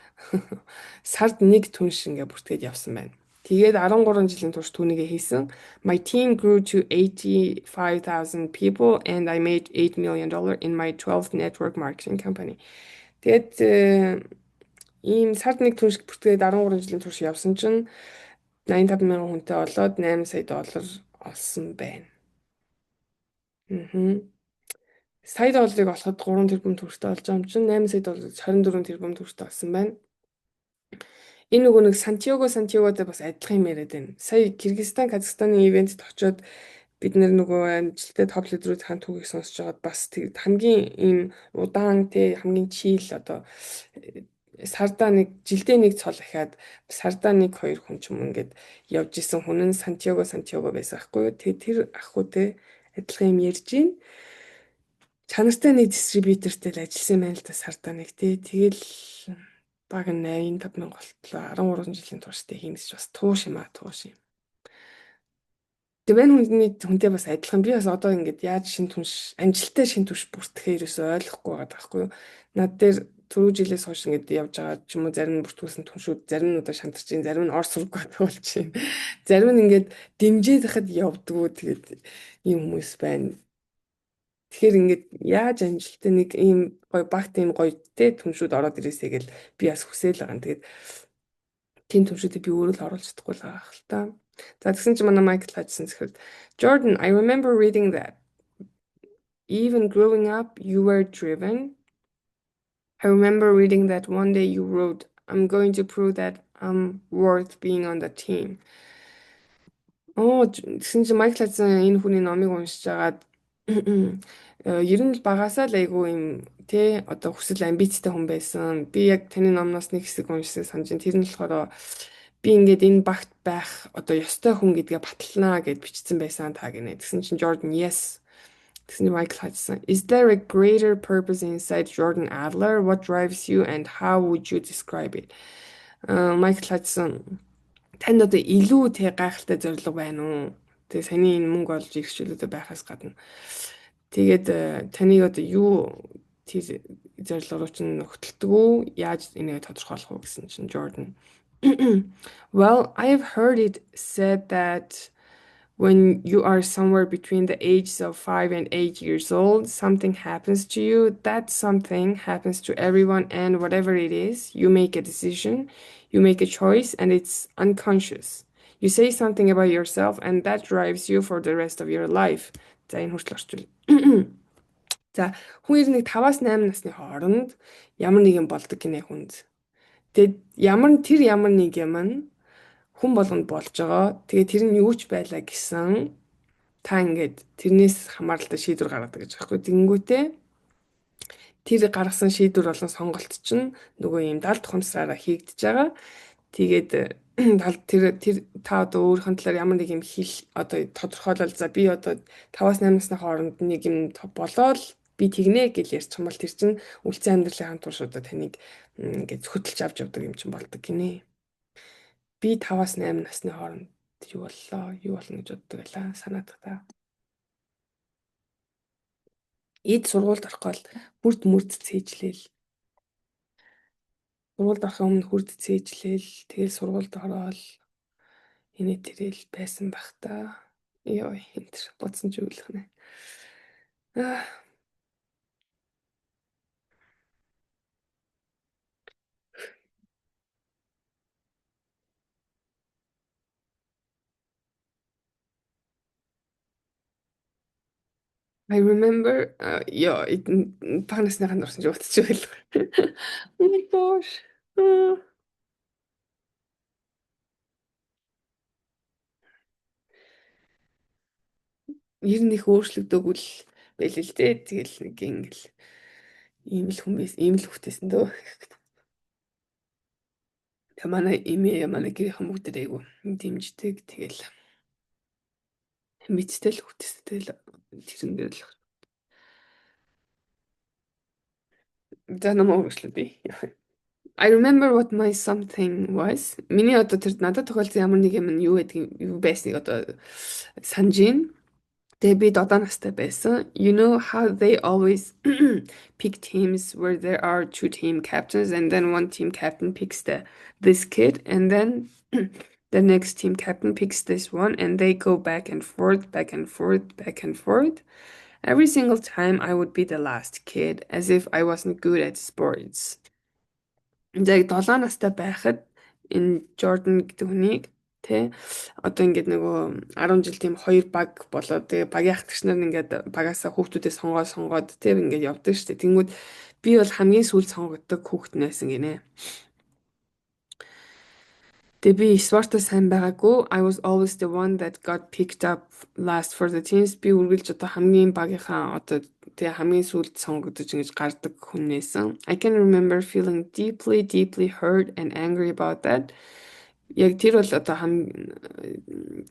сард нэг түнш ингээ бүртгээд явсан байна. Тэгээд 13 жилийн турш түүнийгээ хийсэн. My team grew to 85,000 people and I made $8 million in my 12th network marketing company. Тэгээд ийм сард нэг түнш бүртгээд 13 жилийн турш явсан чинь 85 мянган хүнтэй болоод $8 сая олсон байна. Сая долларыг олоход 3 тэрбум төгрөгтэй болж байгаа юм чинь 8 сая долларыг 24 тэрбум төгрөгтэй олсон байна. Энэ нөгөө нэг Сантьяготой бас адилхан юм яриад байна. Сая Кыргызстан, Казахстаны ивентэд очиод бид нөгөө амжилттай топ лидерүүдийн түүхийг сонсож байгаад бас хамгийн ийм удаан хамгийн чийл одоо сардаа жилдээ нэг цол ахаад сардаа 1-2 хүн ч юм ингээд явж исэн хүн нь Сантьяго байсан байхгүй юу. Тэгээ тэр ахуйтэй адилхан юм ярьж байна. Чанартай нэг дистрибьютортэй л ажилласан байна л да сардаа нэг тий. Тэгэл баг 85 мянга болтлоо 13 жилийн турштай хийнэ гэж бас тууш юм. Тэгээ мань хүнтэй бас адилхан. Би бас одоо ингээд яаж амжилттай шин түнш бүртгэхээ ерөөсөй ойлгохгүй байгаа байхгүй юу. Над дээр түрүү жилээс хойш ингээд явж байгаа ч юм уу зарим нь бүртгүүлсэн түншүүд, зарим нь одоо шантарч ийн, зарим нь орс сургууй болж байна. Зарим нь ингээд дэмжиж хахад явдггүй тэгээд ийм хүмүүс байна. Тэгэхээр ингээд яаж амжилттай нэг ийм гоё багт ийм гоё түншүүд ороод ирээсэй гэл би бас хүсээл байгаа. Тэгээд тийм түншүүдийг би өөрөө л оруулж чадахгүй л байгаа хэл та. За тэгсэн чинь манай Майкл хажсан зэрэг Jordan, I remember reading that even growing up you were driven. I remember reading that one day you wrote, I'm going to prove that I'm worth being on the team. Тэгсэн чинь Майкл хажсан энэ хүний номыг уншиж агаад ер нь багасаа л айгүй юм тий одоо хүсэл амбицтай хүн байсан. Би яг таны номноос нэг хэсэг уншсан санаж байна. Тэр нь болохоор би ингээд энэ багт байх одоо ёстой хүн гэдгээ баталнаа гэд бичсэн байсан та гинэ. Тэгсэн чинь Jordan yes. Тэгсэн чинь Michael хажсан. Is there a greater purpose inside Jordan Adler? What drives you and how would you describe it? Michael хажсан. Танд одоо илүү тий гайхалтай зорилго байна уу? Тэгээ саяны энэ мөнгө олж ирчихлүүдэ байхаас гадна. Тэгээд таныг одоо юу тэр зорилго руу чинь нөхтөлдөг үү? Яаж энийг тодорхойлох вэ гэсэн чинь Jordan. Well, I have heard it said that when you are somewhere between the ages of 5 and 8 years old, something happens to you. That something happens to everyone, and whatever it is, you make a decision, you make a choice, and it's unconscious. You say something about yourself, and that drives you for the rest of your life. За энэ хүртэл орчвол. За хүн нэг 5-8 насны хооронд ямар нэгэн болдог гинэ хүнд. Тэгээд ямар нэг юм хүн болгонд болж байгаа. Тэгээд тэр нь юу ч байлаа гэсэн та ингээд тэрнээс хамааралтай шийдвэр гаргадаг гэж байхгүй. Тэнгүүтээ тэр гаргасан шийдвэр болон сонголт чинь нөгөө юм далд ухамсараараа хийгдэж байгаа. Тэгээд тэр та одоо өөрийнхөө талаар ямар нэг юм одоо тодорхойлол за би одоо 5-8 насны хооронд нэг юм болоод би тэгнэ гэж ярьчих юм бол тэр чинь үлцэн амьдралын хамт турш одоо таныг ингээд хөтөлж авч явдаг юм чинь болдог гинэ. Би 5-8 насны хооронд юу болно гэж боддог байлаа санаадах та. Эд сургуульд орох гол хүрд мөрд цээжлээл. Сургуульд орохын өмнө хүрд цээжлээл. Тэгэл сургуульд ороод инээ тэрэл байсан бах та. Йоо, энэ тэр бодсон ч өглөх нэ. Ah, I remember ёо баг насныханд орсон ч утчих өглөх. Oh my gosh. Ah, ер нь их өөрчлөгдөөгүй л байл л дээ. Тэгэл нэг ингээл ийм л хүмүүс ийм л хөвтэйсэн дөө. Тэг манай эмээ манай гэрийнхэн бүгд айгу дэмждэг. Тэгэл мэдтэй л хөвтэйсэн. Тэгэл тэрнгээр л за намайг өөрчлөө би. I remember what my something was. Миний одоо тэр надад тохиолдсон ямар нэг юм нь юу байдгийг юу байсныг одоо санаж байна. Тэгээ би 7 настай байсан. You know how they always pick teams where there are two team captains and then one team captain picks this kid and then the next team captain picks this one and they go back and forth, back and forth, back and forth. Every single time I would be the last kid as if I wasn't good at sports. Яг 7 настай байхад энэ Jordan гэдэг хүнийг тэ одоо ингээд нөгөө 10 жил тийм хоёр баг болоод тэгээ багийн ахлагч нар ингээд багаасаа хүүхдүүдээ сонгоод тэр ингээд явдаг шүү дээ. Тэнгүүд би бол хамгийн сүүлд сонгогддог хүүхэд байсан гинэ. Тэгээ би спортод сайн байгаагүй. I was always the one that got picked up last for the teams. Би үргэлж одоо хамгийн багийнхаа одоо тэгээ хамгийн сүүлд сонгогдож ингэж гардаг хүн нээсэн. I can remember feeling deeply hurt and angry about that. Яг тэр бол одоо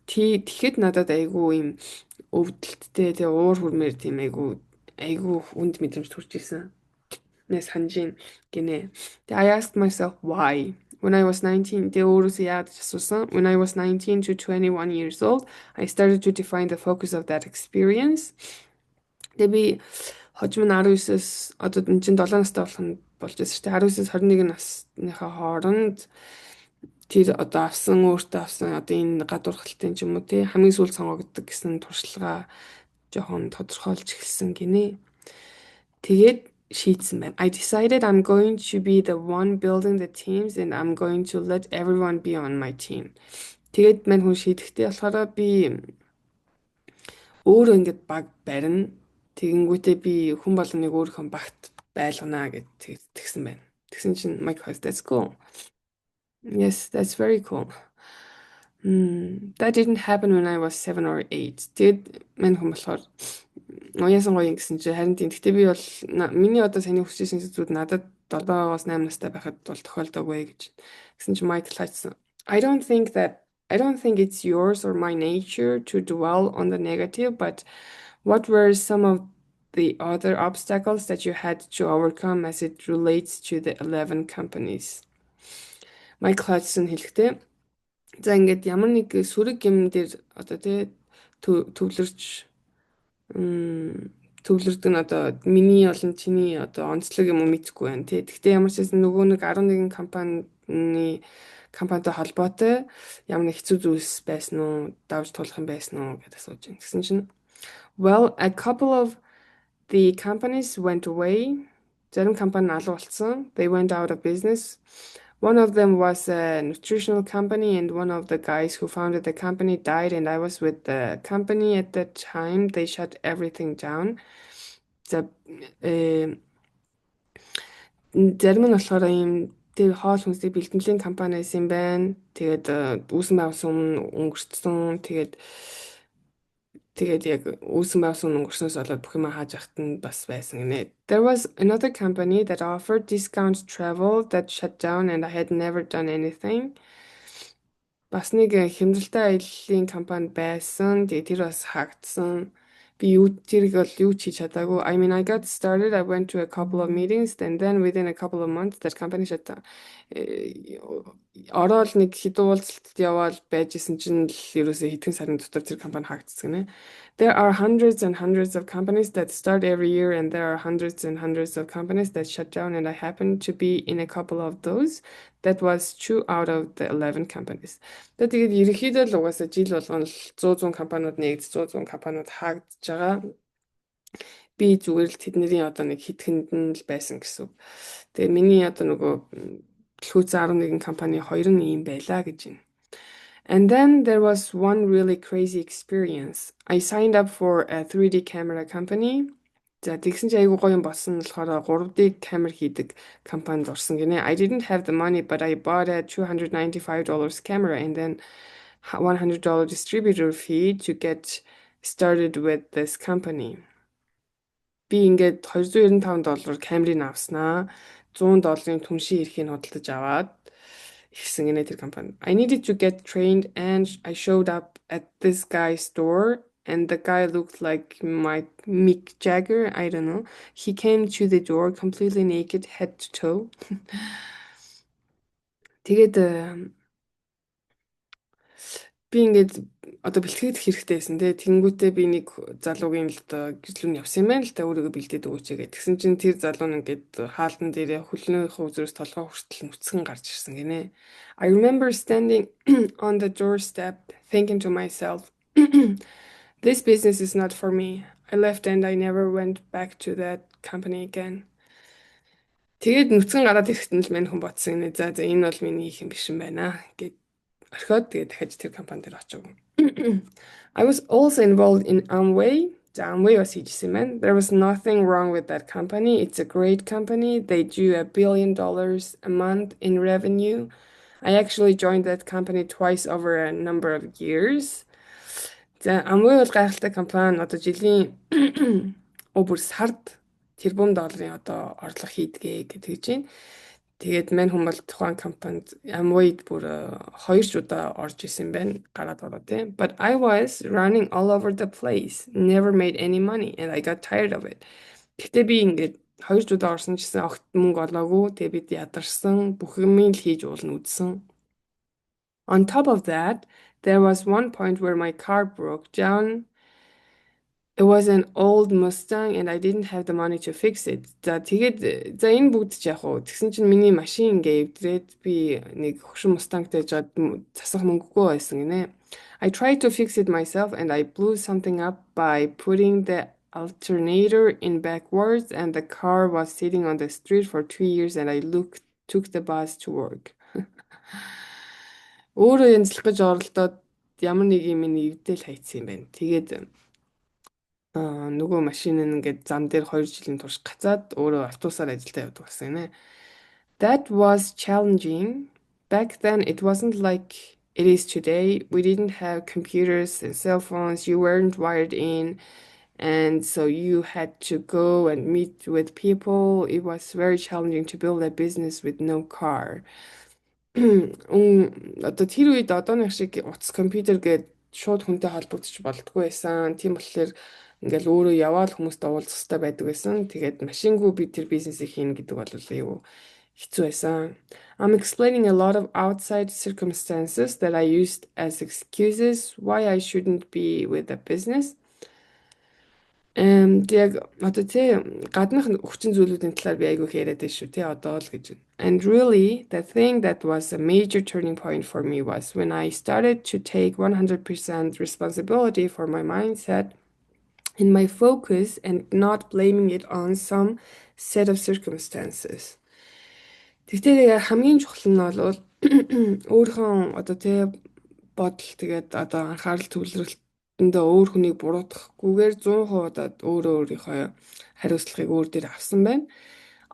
тэгэхэд надад айгүй юм өвдөлттэй тэгээ уур хүрмээр тийм айгүй хүнд мэдрэмж төрж исэн. Нэ санжин гинэ. I asked myself why. When I was 19, тэгээ өөрөөсөө яагаад ч асуусан. When I was 19 to 21 years old, I started to define the focus of that experience. Тэгээ би хожим нь 19-с одоо энэ чинь 7 настай болох нь болж байсан шүү дээ. 19-с 21 насныхаа хооронд тэр одоо өөртөө авсан одоо энэ гадуурхалтын ч юм уу тий хамгийн сүүл сонгогддог гэсэн туршлагаа жоохон тодорхойлж эхэлсэн гинэ. Тэгээд шийдсэн байна. I decided I'm going to be the one building the teams and I'm going to let everyone be on my team. Тэгээд мань хүн шийдэхдээ болохоор би өөрөө ингээд баг барина. Тэгэнгүүтээ би хүн болгоныг өөрийнхөө багт байлгана гэж тэгсэн байна. Тэгсэн чинь Mike House, that's cool. Yes, that's very cool. That didn't happen when I was 7 or 8. Тэгэд мань хүн болохоор уяасан гоё гэсэн чи харин тийм. Гэтэ би бол миний одоо саний хүссэн зүйлүүд надад 7-оос 8 настай байхад бол тохиолдоогүй гэж. Гэсэн чи Michael хайцсан. I don't think it's yours or my nature to dwell on the negative, but what were some of the other obstacles that you had to overcome as it relates to the 11 companies? Michael Hudson хэлэхдээ за ингээд ямар нэг сүрэг юм дээр одоо тий төвлөрдөг нь одоо миний болон чиний одоо онцлог юм уу мэдэхгүй байна тий. Гэхдээ ямар ч байсан нөгөө нэг 11 компанитай холбоотой ямар нэг хэцүү зүйлс байсан уу, давж тулах юм байсан уу гэдээ асууж байна. Гэсэн чинь well, a couple of the companies went away. Зарим компани алга болсон. They went out of business. One of them was a nutritional company, and one of the guys who founded the company died, and I was with the company at that time. They shut everything down. Зарим нь болохоор ийм тэр хоол хүнсний бэлтгэлийн компани байсан юм байна. Тэгээд үүсэн байгуулсан өнгөрцсөн. Тэгээд яг үүсэн байгуулсан өнгөрснөөс болоод бүх юм хааж ахт нь бас байсан гинэ. There was another company that offered discount travel that shut down and I had never done anything. Бас нэг хямдралтай аяллаа компани байсан. Тэгээд тэр бас хаагдсан. Би тэрийг бол юу ч хийж чадаагүй. I mean, I got started. I went to a couple of meetings and then within a couple of months that company shut down. ороод нэг хэдэн уулзалтад яваад байжсэн чинь л ерөөсөө хэдхэн сарын дотор тэр компани хаагдчихсан гинэ. There are hundreds and hundreds of companies that start every year, and there are hundreds and hundreds of companies that shut down, and I happen to be in a couple of those. That was two out of the 11 companies. Тэгээд ерөнхийдөө л угаасаа жил болгоно л 100 компаниуд нэгд 100 компаниуд хаагдж байгаа. Би зүгээр л тэдний одоо нэг хитгэнд нь л байсан гэсэн үг. Тэгээ миний одоо нөгөө төлхөөцөө 11 компани хоёр нь ийм байлаа гэж байна. And then there was one really crazy experience. I signed up for a 3D camera company. За тэгсэн чинь айгүй гоё юм болсон нь болохоор 3D камер хийдэг компанид орсон гинэ. I didn't have the money, but I bought a $295 camera and then $100 distributor fee to get started with this company. Би ингээд $295 камерыг авснаа. $100 түншийн эрхийг худалдаж аваад ирсэн гинэ тэр компани. I needed to get trained and I showed up at this guy's store and the guy looked like Mick Jagger, I don't know. He came to the door completely naked head to toe. Тэгээд би ингээд одоо бэлтгэх хэрэгтэй байсан те. Тэнгүүтээ би нэг залуугийн л одоо гэрлүүн явсан юм байна л та өөрийгөө бэлдээд өгөөч гэдэг. Тэгсэн чинь тэр залуу нь ингээд хаалтан дээрээ хөлнөөхөө зүрээс толгой хүртэл нүцгэн гарч ирсэн гинэ. I remember standing on the doorstep thinking to myself, this business is not for me. I left and I never went back to that company again. Тэгээд нүцгэн гараад ирэхэд нь л мань хүн бодсон гинэ. За энэ бол миний их юм биш юм байна гэд орхиод тэгээд дахиж тэр компани дээр очив. I was also involved in Amway. The Amway was хийжсэн байна. There was nothing wrong with that company. It's a great company. They do $1 billion a month in revenue. I actually joined that company twice over a number of years. За Amway бол гайхалтай компани. Одоо жилийн бүр сард тэрбум долларын одоо орлого хийдгээ гэдэг чинь. Тэгээд мань хүн бол тухайн компанид Amway-д бүр 2 удаа орж исэн байна. Гараад ороо тийм. But I was running all over the place. Never made any money and I got tired of it. Гэтэ би ингээд 2 удаа орсон гэсэн огт мөнгө олоогүй. Тэгээд бид ядарсан. Бүх юм л хийж уулна үдсэн. On top of that, there was one point where my car broke down. It was an old Mustang and I didn't have the money to fix it. За тэгээд энэ бүгд ч яг уу тэгсэн чинь миний машин ингээ эвдрээд би нэг хөшин Mustangтай жаад засах мөнгөгүй байсан гинэ. I tried to fix it myself and I blew something up by putting the alternator in backwards and the car was sitting on the street for 2 years and I took the bus to work. Өөрөө янзлах гэж оролдоод ямар нэг юм эвдэл хайцсан юм байна. Тэгээд нөгөө машин нь ингээд зам дээр 2 жилийн турш гацаад өөрөө автобусаар ажилдаа явдаг гэсэн нэ. That was challenging. Back then it wasn't like it is today. We didn't have computers and cell phones. You weren't wired in. And so you had to go and meet with people. It was very challenging to build a business with no car. Одоо тэр үед одооных шиг утас компьютер гээд шууд хүнтэй холбогдож болдгоо байсан. Тийм болохоор ингээл өөрөө яваад хүмүүстэй уулзах хэрэгтэй байдаг байсан. Тэгээд машингүй би тэр бизнесийг хийнэ гэдэг бол аюу хэцүү байсан. I'm explaining a lot of outside circumstances that I used as excuses why I shouldn't be with a business. Яг одоо тий гаднах хүчин зүйлүүдийн талаар би айгүй яриад байна шүү тий одоо л гэж. And really the thing that was a major turning point for me was when I started to take 100% responsibility for my mindset and my focus and not blaming it on some set of circumstances. Тэгтээ хамгийн чухал нь бол өөрийнхөө одоо тий бодол тэгээд одоо анхаарал төвлөрөлтөндөө өөр хүнийг буруутгахгүйгээр 100% өөрийнхөө хариуцлагыг өөр дээр авсан байна.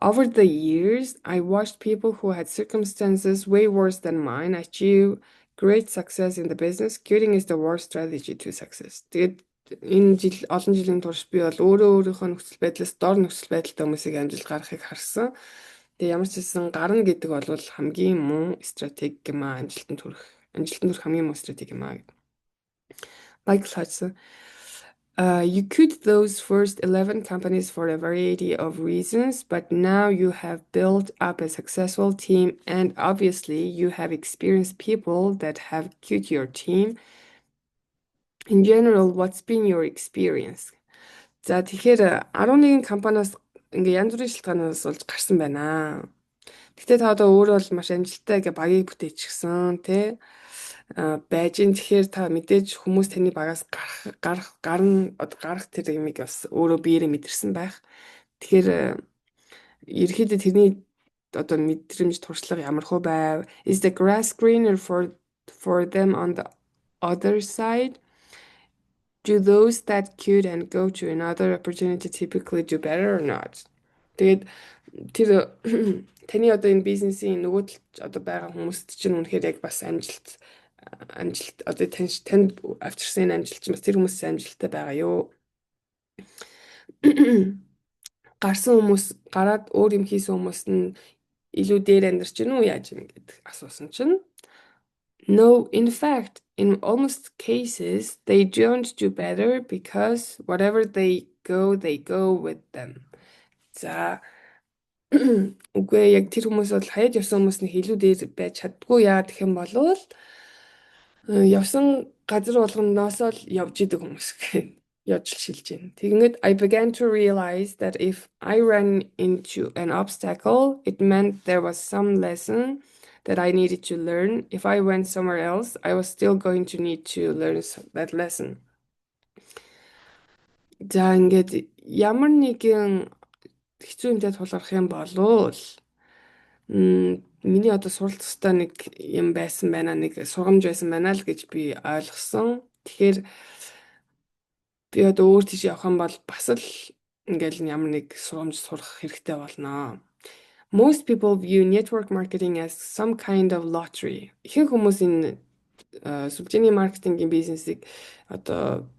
Over the years, I watched people who had circumstances way worse than mine achieve great success in the business. Quitting is the worst strategy to success. Тэгээд энэ жил олон жилийн турш би бол өөрийнхөө нөхцөл байдлаас дор нөхцөл байдалтай хүмүүсийг амжилт гаргахыг харсан. Тэгээ ямар ч хэлсэн гарна гэдэг бол хамгийн муу стратеги юм аа амжилтанд хүрэх хамгийн муу стратеги юм аа гэдэг. Michael Hudson. You quit those first 11 companies for a variety of reasons, but now you have built up a successful team, and obviously you have experienced people that have quit your team. In general, what's been your experience? За тэгэхээр 11 компаниас ингээ янз бүрийн шалтгаанаас болж гарсан байна. Гэтэ та одоо өөрөө бол маш амжилттай ингээ багийг бүтээчихсэн тий байж ин тэгэхээр та мэдээж хүмүүс таны багаас гарах тэр юмыг бас өөрөө биеэрээ мэдэрсэн байх. Тэгэхээр ерөөхдөө тэрний одоо мэдрэмж туршлага ямар хөө байв? Is the grass greener for them on the other side? Do those that quit and go to another opportunity typically do better or not? Тэгээд тэр таны одоо энэ бизнесийн нөгөө талд одоо байгаа хүмүүст чинь үнэхээр яг бас амжилт одоо танд авчирсан амжилт чинь бас тэр хүмүүс амжилттай байгаа юу? Гарсан хүмүүс гараад өөр юм хийсэн хүмүүс нь илүү дээр амьдарч гинүү яаж юм гэдэг асуусан чинь No, in fact, in almost cases, they don't do better because whatever they go with them. За үгүй яг тэр хүмүүс бол хаяад явсан хүмүүс нь илүү дээр байж чаддгүй яа гэх юм бол явсан газар болгоноос л явж идэг хүмүүс гэх явж шилж байна. Тэгэнгүүт I began to realize that if I ran into an obstacle, it meant there was some lesson that I needed to learn. If I went somewhere else, I was still going to need to learn that lesson. За ингээд ямар нэгэн хэцүү юмтай тулгарх юм болов миний одоо суралцах ёстой нэг юм байсан байна, нэг сургамж байсан байна л гэж би ойлгосон. Тэгэхээр би одоо өөр тийш явах юм бол бас л ингээл ямар нэг сургамж сурах хэрэгтэй болно. Most people view network marketing as some kind of lottery. Ихэнх хүмүүс энэ сүлжээний маркетингийн бизнесийг одоо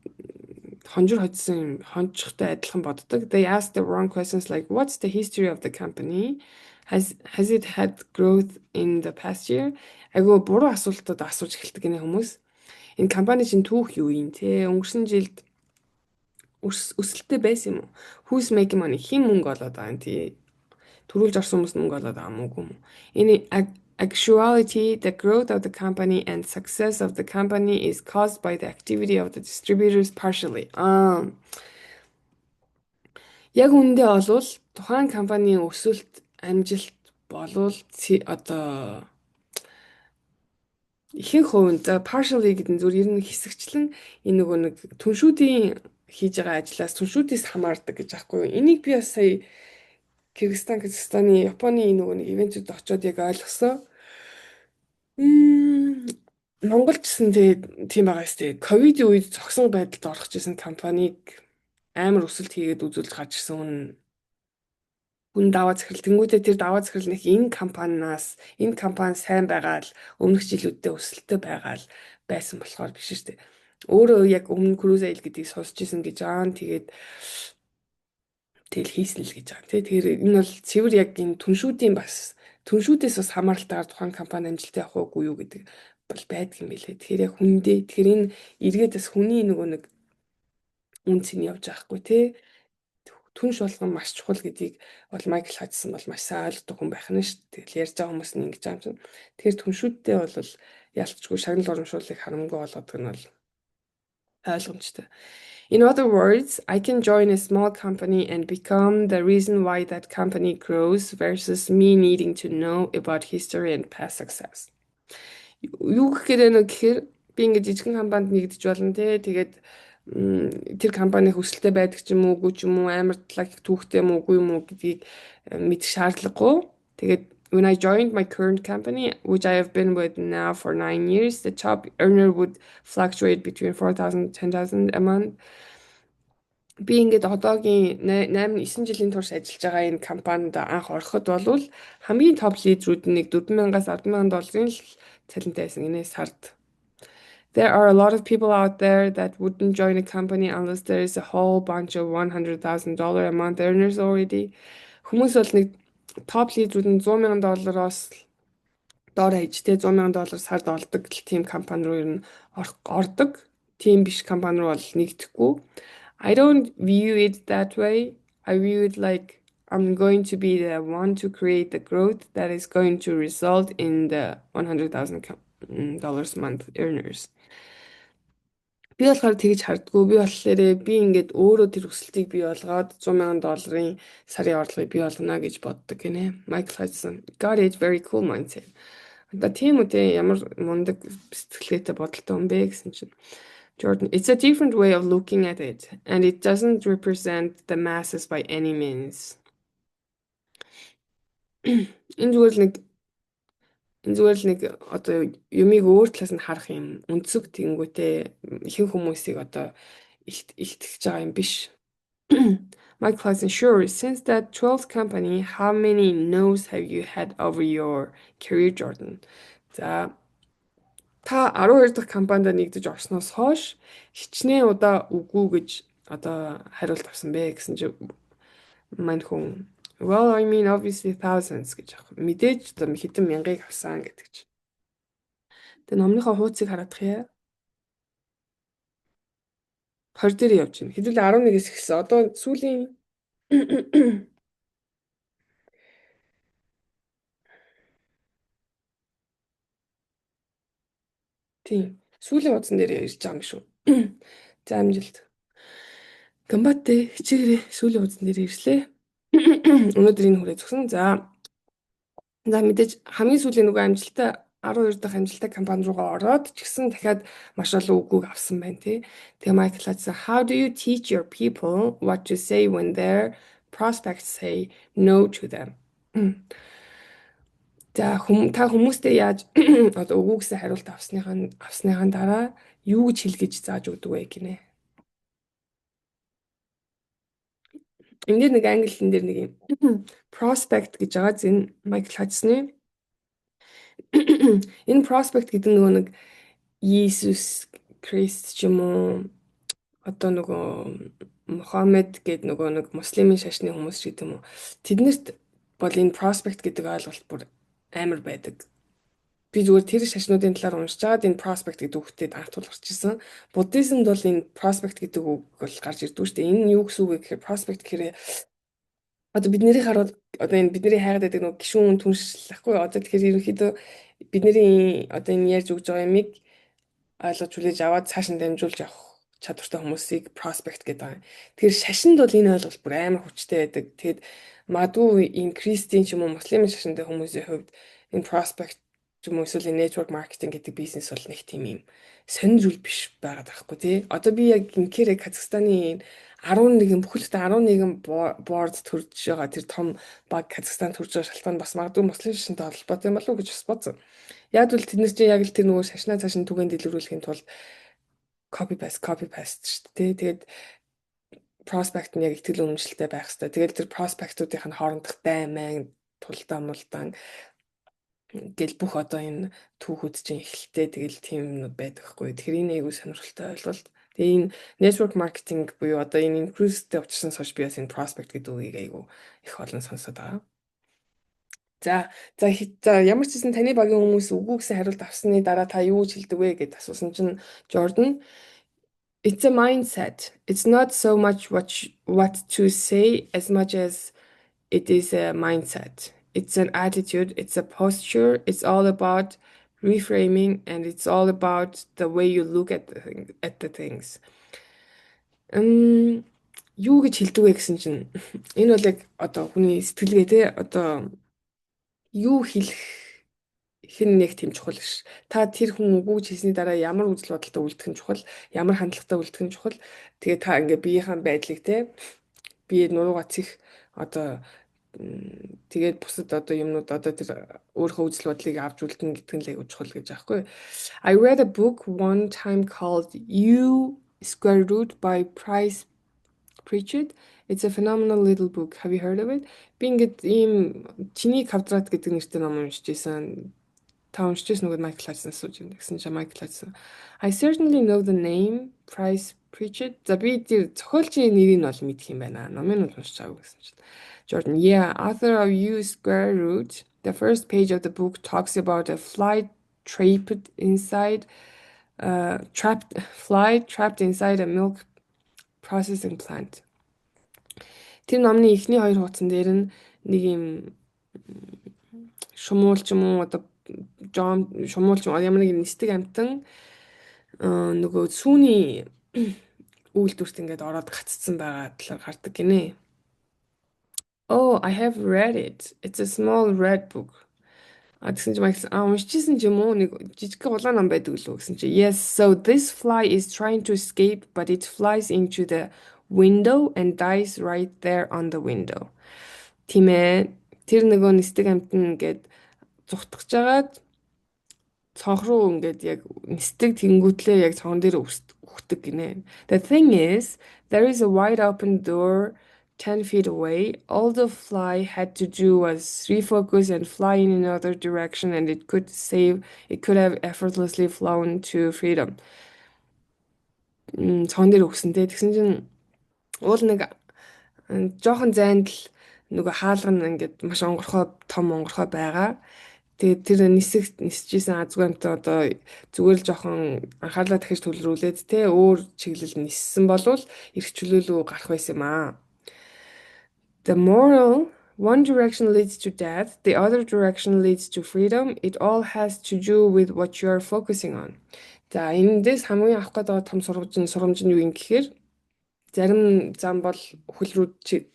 хонжихтой адилхан боддог. They ask the wrong questions like what's the history of the company? Has it had growth in the past year? Айгу буруу асуултууд асууж эхэлдэг гэнэ хүмүүс. Энэ компани чинь түүх юу юм те? Өнгөрсөн жилд өсөлттэй байсан юм уу? Who's making money? Хэн мөнгө олоод байгаа юм те? Төрүүлж орсон хүмүүс мөнгө олоод байгаа мó юм. In actuality, the growth of the company and success of the company is caused by the activity of the distributors partially. Яг үүндээ олвол тухайн компанийн өсөлт, амжилт болвол одоо ихэнх хувьд partially гэдэг нь зүгээр ер нь хэсэгчлэн энэ нөгөө нэг түншүүдийн хийж байгаа ажлаас түншүүдээс хамаардаг гэж аахгүй юу. Энийг би бас сая Кыргызстан, Казахстаны, Японы нөгөө нэг ивэнтүүд очиод яг ойлгосон. Монголд гэсэн тийм байгаа сте. Ковидын үед зогсон байдалд орох гэсэн компаниг амар өсөлт хийгээд үзүүлж гарч ирсэн хүн даваа захирал тэнгуүтээ тэр даваа захирал нэг энэ компани сайн байгаа л өмнөх жилүүдэд өсөлттэй байгаа л байсан болохоор биш шүү дээ. Өөрөө яг өмнө cruise ail гэдгийг сонсч ирсэн гэж тэгээд тэгэл хийсэн л гэж байгаа. Тэгэхээр энэ бол цэвэр яг энэ түншүүдээс бас хамааралтайгаар тухайн компани амжилттай явах уугүй юу гэдэг бол байдаг юм билээ. Тэгэхээр яг тэгэхээр энэ эргээд бас хүний нөгөө нэг үнц нь явж байхгүй тий. Түнш болгон маш чухал гэдгийг бол Майкл Хадсон бол маш сайн ойлгодог хүн байх нь шүү дээ. Тэгэл ярьж байгаа хүмүүс нь ингэж байгаа юм чинь. Тэгэхээр түншүүдтэй бол ялцчгүй шагнал урамшууллыг харамгүй болгодог нь бол ойлгомжтой. In other words, I can join a small company and become the reason why that company grows versus me needing to know about history and past success. Юу гэхээр нэг гэхээр би ингэж жижигхэн компанид нэгдэж болно те. Тэгээд тэр компани хөсөлтөй байдаг ч юм уугүй ч юм уу амар талаа түүхтэй юм уугүй юм уу гэдгийг мэдэх шаардлагагүй. Тэгээд when I joined my current company, which I have been with now for 9 years, the top earner would fluctuate between 4,000 and 10,000 a month. Би ингээд одоогийн 8-9 жилийн турш ажиллаж байгаа энэ компанид анх ороход бол хамгийн топ лидерүүд нэг $4,000-аас $10,000 л цалинтай байсан гинэ сард. There are a lot of people out there that wouldn't join a company unless there is a whole bunch of $100,000 a month earners already. Хүмүүс бол нэг топ лидерүүд нь $100,000-оос доор хаяж те $100,000 сард олдог тийм компани руу ер нь ордог. Тийм биш компани руу бол нэгдэхгүй. I don't view it that way. I view it like I'm going to be the one to create the growth that is going to result in the $100,000 a month earners. Би болохоор тэгж хардггүй. Би болохоор би ингээд өөрөө тэр өсөлтийг бий болгоод $100,000 сарын орлогыг бий болгоно гэж боддог гинэ. Michael Hudson. Got it, very cool mindset. Одоо тийм үү те ямар мундаг сэтгэлгээтэй бодолтой юм бэ гэсэн чинь Jordan, it's a different way of looking at it, and it doesn't represent the masses by any means. Энэ зүгээр л нэг одоо юмыг өөр талаас нь харах юм. Үндсэг тэнгүүтээ ихэнх хүмүүсийг одоо илтгэж байгаа юм биш. Mike Tyson, sure, since that 12th company, how many no's have you had over your career, Jordan? За та 12 дахь компанид нэгдэж орсноос хойш хичнээн удаа үгүй гэж одоо хариулт авсан бэ гэсэн чи мань хүн well I mean obviously thousands гэж аах. Мэдээж хэдэн мянгаыг авсан гэдэг чи. Тэгээ номныхоо хуудсыг хараадах яа. 20 дээр явж байна. Хэдүүлээ 11-ээс эхэлсэн. Одоо сүүлийн тийм. Сүүлийн хуудсан дээр ирж байгаа юм шүү. За амжилт. Гамбатэ хичээгээрээ сүүлийн хуудсан дээр ирлээ. Өнөөдөр энэ хүрээ зогсон. За мэдээж хамгийн сүүлийн нөгөө амжилттай 12 дахь амжилттай компани руугаа ороод ч гэсэн дахиад маш олон үгүйг авсан байна тий. Тэгээ Michael Hudson, how do you teach your people what to say when their prospects say no to them? За та хүмүүстэй яаж одоо үгүйгсээ хариулт авсныхаа дараа юу гэж хэлгэж зааж өгдөг вэ гинэ. Энд дээр нэг англиэн дээр нэг юм prospect гэж байгаа зэн Michael Hudson-ы энэ prospect гэдэг нөгөө нэг Иесус Христ ч юм уу одоо нөгөө Мухаммед гэдэг нөгөө нэг муслимын шашны хүмүүс ч гэдэг юм уу тэднэрт бол энэ prospect гэдэг ойлголт бүр амар байдаг. Би зүгээр тэр шашнуудын талаар уншиж байгаад энэ prospect гэдэг үгтэд анх тулгарч ирсэн. Буддизмд бол энэ prospect гэдэг үг бол гарч ирдэг шүү дээ. Энэ нь юу гэсэн үг вэ гэхээр prospect гэхээр одоо бидний харуул одоо энэ бидний хайгаад байдаг нэг гişүүн түншлэхгүй одоо тэгэхээр ерөнхийдөө бидний одоо энэ ярьж өгж байгаа юмыг ойлгож хүлээж аваад цааш нь дамжуулж явах чадвартай хүмүүсийг prospect гэдэг. Тэгэхээр шашинд бол энэ ойлголт бүр амар хүчтэй байдаг. Тэгэд магадгүй энэ Кристийн ч юм уу муслимын шашинтай хүмүүсийн хувьд энэ prospect ч юм уу эсвэл network marketing гэдэг бизнес бол нэг тийм юм сонир зүйл биш байгаад байхгүй тий. Одоо би яг инхээр Казахстаны 11 бүхэлдээ 11 board төрж байгаа тэр том баг Казахстан төрж байгаа шалтгаан бас магадгүй муслим шашинтай холбоотой юм болов уу гэж бас бодсон. Яг л тэднэр чинь яг л тэр нөгөө шашнаа цааш нь түгээн дэлгэрүүлэхийн тулд copy paste шүү дээ. Тэгээд prospect нь яг ихтгэл үнэмшилтэй байх хэрэгтэй. Тэгээд тэр prospect-уудын хоорондох дайман тулдаан мулдаан гэл бүх одоо энэ түүхүүд чинь эхэлтэй тэгэл тийм юмнууд байдаг хгүй. Тэгэхээр энэ айгүй сонирхолтой ойлголт. Тэгээ энэ network marketing буюу одоо энэ inclusive-тэй учирсан сошиал би бас энэ prospect гэдэг үгийг айгүй их олон сонсоод байгаа. За ямар ч гэсэн таны багийн хүмүүс үгүй гэсэн хариулт авсны дараа та юу гэж хэлдэг вэ гэдээ асуусан чинь Jordan, it's a mindset. It's not so much what to say as much as it is a mindset. It's an attitude, it's a posture, it's all about reframing and it's all about the way you look at the things. Юу гэж хэлдэг вэ гэсэн чинь энэ бол яг одоо хүний сэтгэлгээ те одоо юу хэлэх хэн нэг тийм чухал биш. Та тэр хүн үгүй хэлсний дараа ямар үзэл бодолтой үлдэх нь чухал, ямар хандлагатай үлдэх нь чухал. Тэгээ та ингээ биеийн байдлыг те бие нуруугаа цэх одоо тэгээд бусад одоо юмнууд одоо тэр өөрийнхөө үзэл бодлыг авч үлдэн гэдэг нь л аягүй чухал гэж аахгүй. I read a book one time called U Square Root by Price Pritchett. It's a phenomenal little book. Have you heard of it? Би ингээд ийм чиний квадрат гэдэг нэртэй ном уншиж байсан. Та уншиж байсан нүгэл Michael Hudson сууж юм гэсэн чинь Michael Hudson. I certainly know the name Price Pritchett. За би тэр зохиолчийн нэрийг нь бол мэдэх юм байна. Номыг нь уншиж байгаа гэсэн чинь. Jordan, yeah, author of U Square Root. The first page of the book talks about a fly trapped inside a milk Processing Plant. Тэр номны эхний хоёр хуудсан дээр нь нэг юм шумуул ч юм уу одоо шумуул ч юм уу ямар нэг нисдэг амтан нөгөө сүүний үйлдвэрт ингээд ороод гаццсан байгаа талаар гардаг гинэ. Oh, I have read it. It's a small red book. Тэгсэн чи Майкл уншижсэн ч юм уу нэг жижиг улаан ном байдаг лөө гэсэн чи yes, so this fly is trying to escape but it flies into the window and dies right there on the window. Тийм ээ. Тэр нөгөө нисдэг амтан ингээд зүхтгаж жагаад цонх руу ингээд яг нисдэг тэнгүүтлээ яг цонхон дээр үхдэг гинэ. The thing is, there is a wide open door 10 feet away. All the fly had to do was refocus and fly in another direction and it could have effortlessly flown to freedom. Цонхон дээр үхсэнтэй. Тэгсэн чинь уул нэг жоохон зайнд л нөгөө хаалга нь ингээд маш том онгорхой байгаа. Тэгээд тэр нисчихсэн азгүй амтаа одоо зүгээр л жоохон анхаарлаа дахиж төвлөрүүлээд те өөр чиглэл ниссэн болвол эрх чөлөөлөө гарах байсан юм аа. The moral, one direction leads to death, the other direction leads to freedom. It all has to do with what you are focusing on. За эндээс хамгийн авах гэдэг том сургамж нь юу юм гэхээр зарим зам бол хөл рүү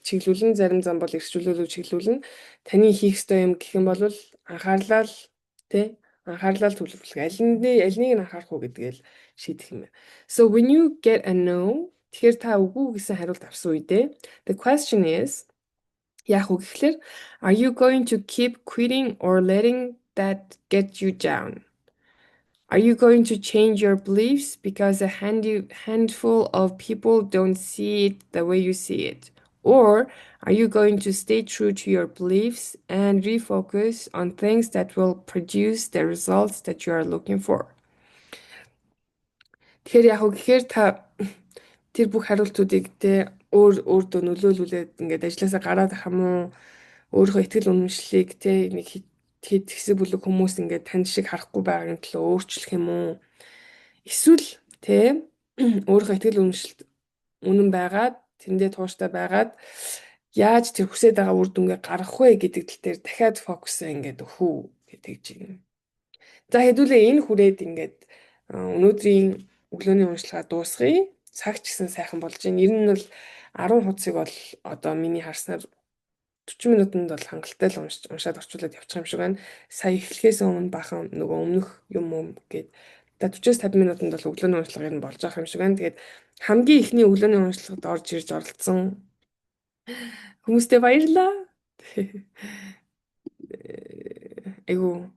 чиглүүлэн, зарим зам бол эрх чөлөөлөв чиглүүлэн. Таны хийх ёстой юм гэх юм бол анхаарлаа төвлөрүүлэх. Аль нэг нь анхаарах уу гэдгээл шийдэх юм. So when you get a no, тэгэхээр та үгүй гэсэн хариулт авсан үедээ the question is яах вэ гэхлээр are you going to keep quitting or letting that get you down? Are you going to change your beliefs because a handful of people don't see it the way you see it? Or are you going to stay true to your beliefs and refocus on things that will produce the results that you are looking for? Тэгэхээр яг үгээр та тэр бүх хариултуудыг те өөртөө нөлөөлүүлээд ингээд ажилласаа гараад ах юм уу? Өөрийнхөө итгэл үнэмшлийг те нэг хэсэг бүлэг хүмүүс ингээд тань шиг харахгүй байгаагийн төлөө өөрчлөх юм уу? Эсвэл те өөрийнхөө итгэл үнэмшилт үнэн байгаад тэндээ тууштай байгаад яаж тэр хүсэж байгаа үр дүнгээ гаргах вэ гэдэг тал дээр дахиад фокусаа ингээд өхөө гэдэг чинь. За хэдүүлээ энэ хүрээд ингээд өнөөдрийн өглөөний уншлагаа дуусгая. Цаг ч гэсэн сайхан болж байна. Ер нь бол 10 хуудсыг бол одоо миний харснаар 40 минутанд бол хангалттай л уншаад орчуулад явчих юм шиг байна. Сая эхлэхээс өмнө бахан нөгөө өмнөх юм гээд 40-50 минутанд бол өглөөний уншлагыг нь болж авах юм шиг байна. Тэгээд хамгийн ихний өглөөний уншлагад орж ирж оролцсон хүмүүстээ баярлалаа. Айгу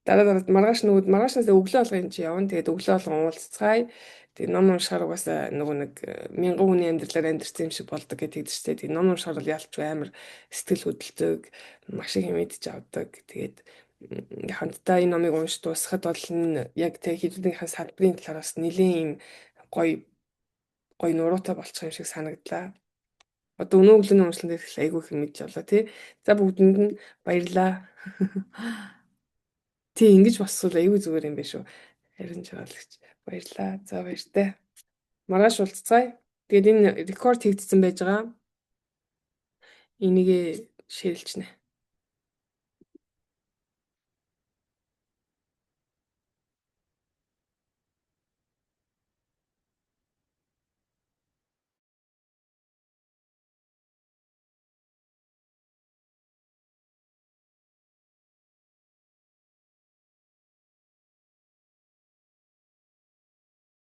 дараа маргаашнаас өглөө алга юм чи явна. Тэгээд өглөө алга уулзцгаая. Тэгээд ном уншихаар угаасаа нөгөө нэг мянган хүний амьдралаар амьдэрсэн юм шиг болдог гэдэг чинь. Тэгээд ном уншихаар бол ялчгүй амар сэтгэл хөдлөдөг, маш их мэдж авдаг. Тэгээд хамтдаа энэ номыг уншиж дуусгахад бол яг тэг хэдүүлийнхээ салбарын талаараас нэлээд юм гоё нуруутай болчих юм шиг санагдлаа. Одоо өнөө өглөөний уншлан дээр айгүй их мэдж авлаа тий. За бүгдэнд нь баярлаа. Тий ингэж босвол айгүй зүгээр юм биш үү. Харин жаалагч баярлаа. За баяртай. Маргааш уулзцгаая. Тэгээд энэ рекорд хийгдсэн байж байгаа. Энийг шеэрлжнэ.